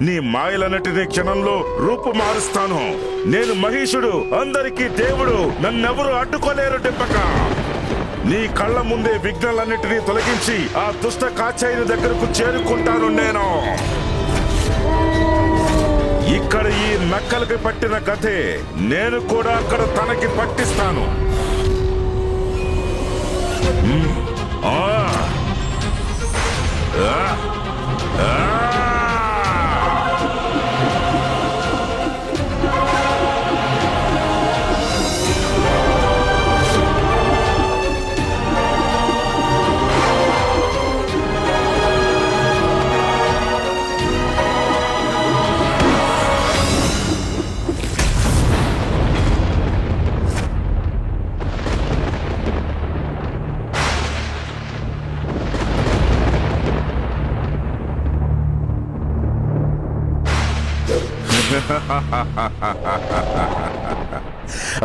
నీ మాయలన్నిటినీ క్షణంలో రూపు మారుస్తాను. నేను మహిషుడు, అందరికీ దేవుడు, నన్నెవరూ అడ్డుకోలేరు. దెబ్బక నీ కళ్ళ ముందే విఘ్నాలన్నిటినీ తొలగించి ఆ దుష్ట కాచాయిని దగ్గరకు చేరుకుంటాను నేను. ఇక్కడ ఈ నక్కలకి పట్టిన కథే నేను కూడా అక్కడ తనకి పట్టిస్తాను.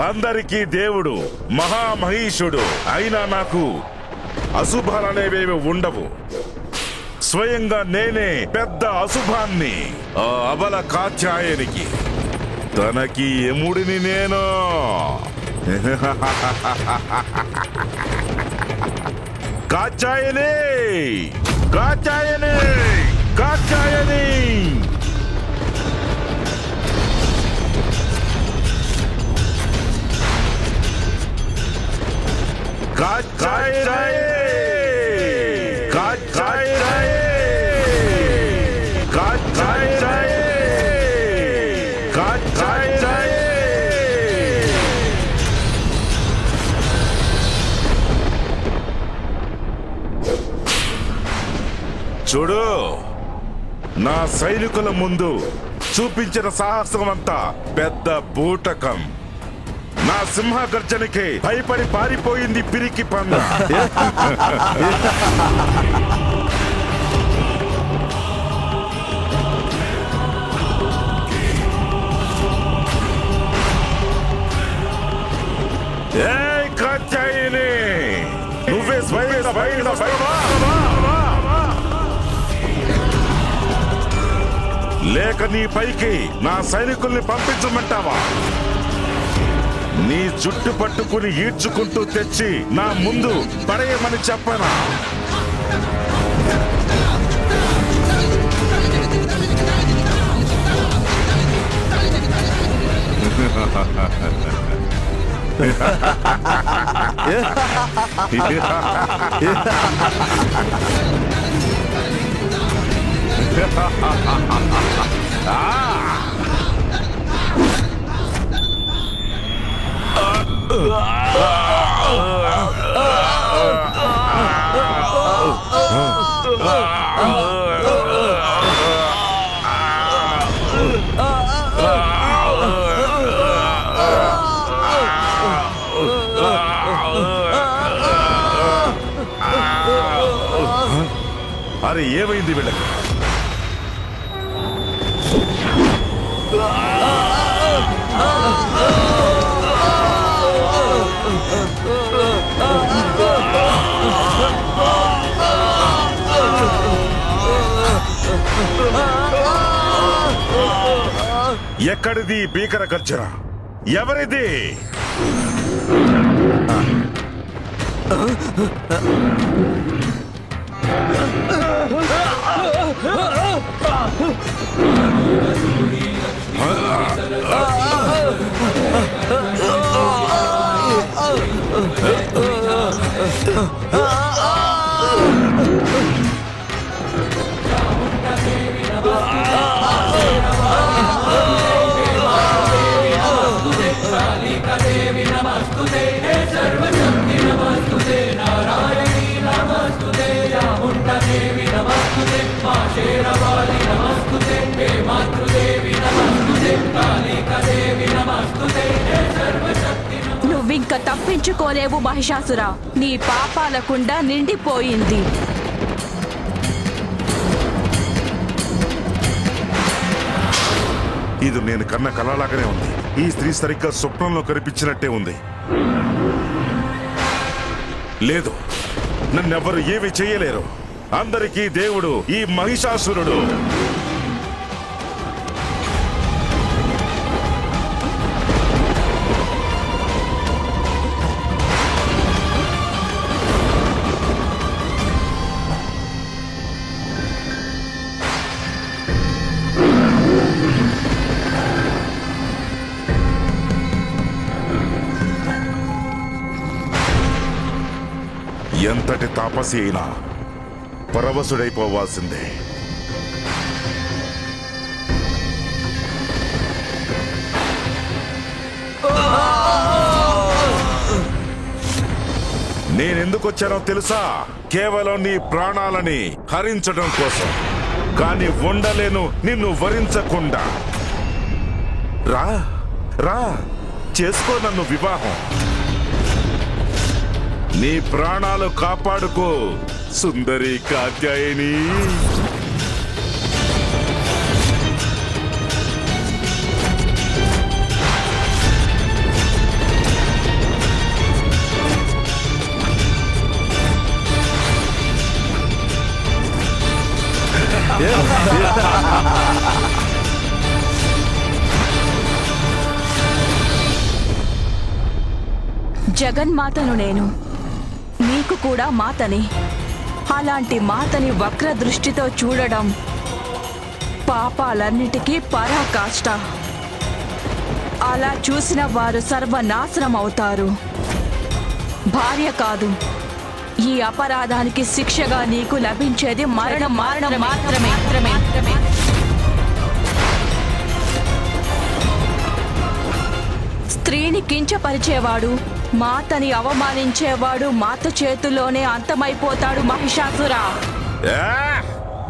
అందరికీ దేవుడు, మహామహీషుడు అయినా నాకు అశుభాలనేవేవి ఉండవు. స్వయంగా నేనే పెద్ద అశుభాన్ని. ఆ అబల కాచాయనికి, తనకి యముడిని నేను. కాచాయని, కాచాయని, కాచాయని. చూడు, నా సైనికుల ముందు చూపించిన సాహసం అంతా పెద్ద బూటకం. నా సింహ గర్జనకి భయపడి పారిపోయింది పిరికి పంద. ఏయ్ కాత్యాయని, నువ్వే స్వయంగా లేక నీ పైకి నా సైనికుల్ని పంపించమంటావా? నీ జుట్టు పట్టుకుని ఈడ్చుకుంటూ తెచ్చి నా ముందు పడేయమని చెప్పనా? అరే ఏమైంది వీళ్ళకి? ఎక్కడిది భీకర గర్జన? ఎవరిది? నువ్వింక తప్పించుకోలేవు మహిషాసురా. నీ పాపాల కుండ నిండిపోయింది. ఇది నేను కన్న కలలాగానే ఉంది. ఈ స్త్రీ సరిగ్గా స్వప్నంలో కనిపించినట్టే ఉంది. లేదు, నన్నెవ్వరు ఏమి చేయలేరు. అందరికీ దేవుడు ఈ మహిషాసురుడు. ఎంతటి తాపసి అయినా పరవశుడైపోవాల్సిందే. నేనెందుకు వచ్చానో తెలుసా? కేవలం నీ ప్రాణాలని హరించడం కోసం. కానీ ఉండలేను నిన్ను వరించకుండా. రా రా, చేసుకో నన్ను వివాహం. నీ ప్రాణాలు కాపాడుకో సుందరి కాత్యాయని. జగన్మాతను నేను, నీకు కూడా మాతని. అలాంటి మాతని వక్ర దృష్టితో చూడడం పాపాలన్నిటికీ పరాకాష్ట. అలా చూసిన వారు సర్వనాశనం అవుతారు. భార్య కాదు, ఈ అపరాధానికి శిక్షగా నీకు లభించేది మరణం మాత్రమే. స్త్రీని కించపరిచేవాడు, మాతని అవమానించేవాడు మాత చేతుల్లోనే అంతమైపోతాడు మహిషాసురా.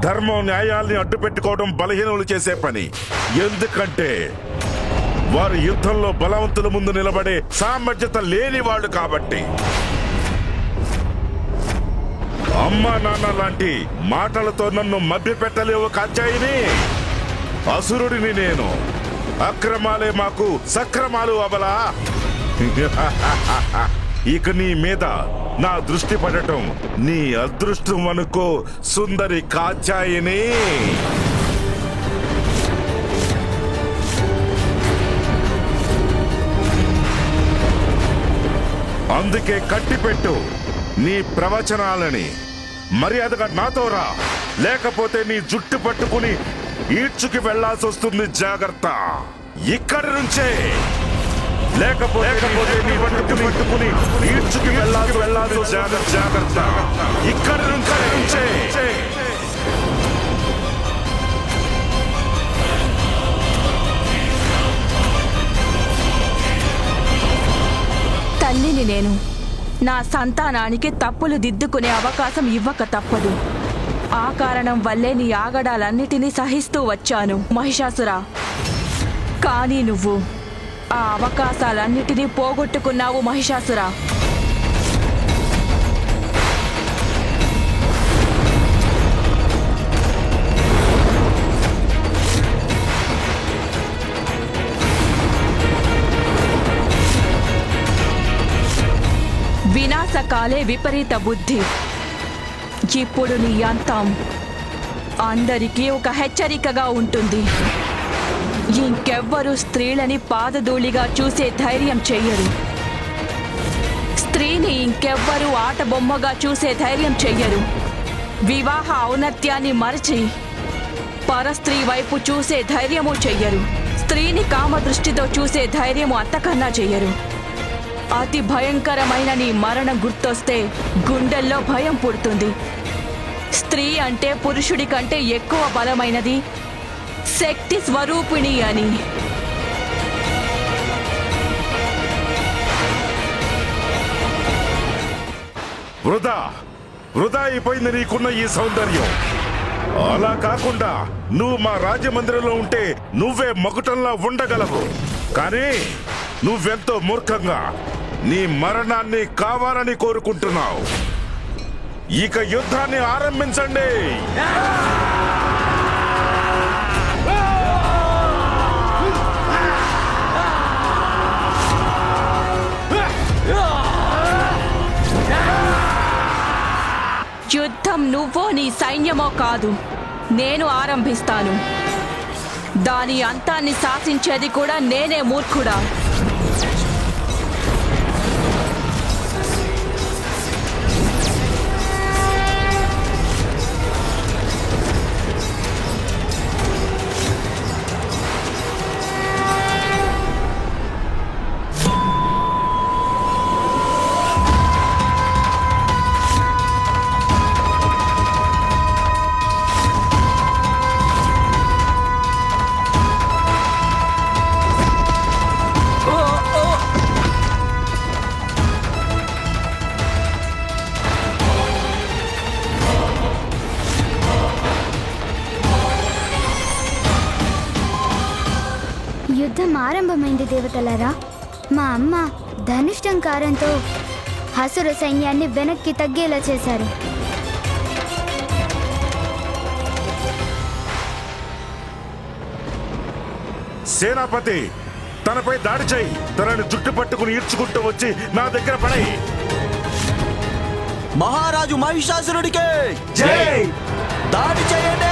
ధర్మం న్యాయాల్ని అడ్డు పెట్టుకోవడం బలహీనులు చేసే పని. ఎందుకంటే వారు యుద్ధంలో బలవంతుల ముందు నిలబడే సామర్థ్యత లేని వాళ్ళు కాబట్టి. అమ్మా నాన్న లాంటి మాటలతో నన్ను మభ్యపెట్టలేవు కాత్యాయిని. అసురుడిని నేను. అక్రమాలే మాకు సక్రమాలు అవలా. ఇక నీ మీద నా దృష్టి పడటం నీ అదృష్టం అనుకో సుందరి కాత్యాయిని. అందుకే కట్టిపెట్టు నీ ప్రవచనాలని. మర్యాదగా నాతో రా, లేకపోతే నీ జుట్టు పట్టుకుని ఈడ్చుకి వెళ్లాల్సి వస్తుంది. జాగ్రత్త ఇక్కడి నుంచే. లేకపోతే నీ పట్టుకుని ఈడ్చుకి వెళ్లాల్సి జాగ్రత్త ఇక్కడి నుంచే. తల్లిని నేను. నా సంతానానికి తప్పులు దిద్దుకునే అవకాశం ఇవ్వక తప్పదు. ఆ కారణం వల్లే నీ ఆగడాలన్నిటినీ సహిస్తూ వచ్చాను మహిషాసురా. కానీ నువ్వు ఆ అవకాశాలన్నిటినీ పోగొట్టుకున్నావు మహిషాసురా. వినాశకాలే విపరీత బుద్ధి. ఇప్పుడు నీ అంతం అందరికీ ఒక హెచ్చరికగా ఉంటుంది. ఇంకెవ్వరూ స్త్రీలని పాదధూళిగా చూసే ధైర్యం చెయ్యరు. స్త్రీని ఇంకెవ్వరూ ఆట బొమ్మగా చూసే ధైర్యం చెయ్యరు. వివాహ ఔన్నత్యాన్ని మరచి పరస్త్రీ వైపు చూసే ధైర్యము చెయ్యరు. స్త్రీని కామదృష్టితో చూసే ధైర్యము అంతకన్నా చెయ్యరు. అతి భయంకరమైన నీ మరణం గుర్తొస్తే గుండెల్లో భయం పుడుతుంది. స్త్రీ అంటే పురుషుడి కంటే ఎక్కువ బలమైనది, శక్తి స్వరూపిణి అని. వృధా అయిపోయింది నీకున్న ఈ సౌందర్యం. అలా కాకుండా నువ్వు మా రాజమందిరంలో ఉంటే నువ్వే మకుటంలా ఉండగలవు. కానీ నువ్వెంతో మూర్ఖంగా నీ మరణాన్ని కావాలని కోరుకుంటున్నావు. ఇక యుద్ధాన్ని ఆరంభించండి. యుద్ధం నువ్వో నీ సైన్యమో కాదు, నేను ఆరంభిస్తాను. దాని అంతాన్ని శాసించేది కూడా నేనే మూర్ఖుడా. యుద్ధం ఆరంభమైంది దేవతలారా. మా అమ్మ ధనుష్టంకారంతో అసుర సైన్యాన్ని వెనక్కి తగ్గేలా చేశారు. సేనాపతి తనపై దాడి చేయి. తనని జుట్టు పట్టుకుని ఈడ్చుకుంటూ వచ్చి నా దగ్గర పడై. మహారాజు మహిషాసురుడికి జై! దాడి చేయండి.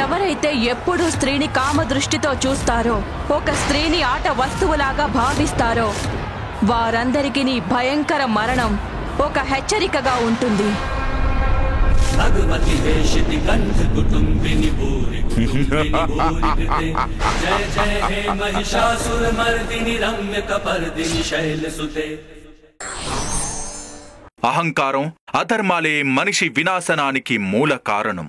ఎవరైతే ఎప్పుడూ స్త్రీని కామదృష్టితో చూస్తారో, ఒక స్త్రీని ఆట వస్తువులాగా భావిస్తారో, వారందరికీ నీ భయంకర మరణం ఒక హెచ్చరికగా ఉంటుంది. అహంకారం, అధర్మాలే మనిషి వినాశనానికి మూల కారణం.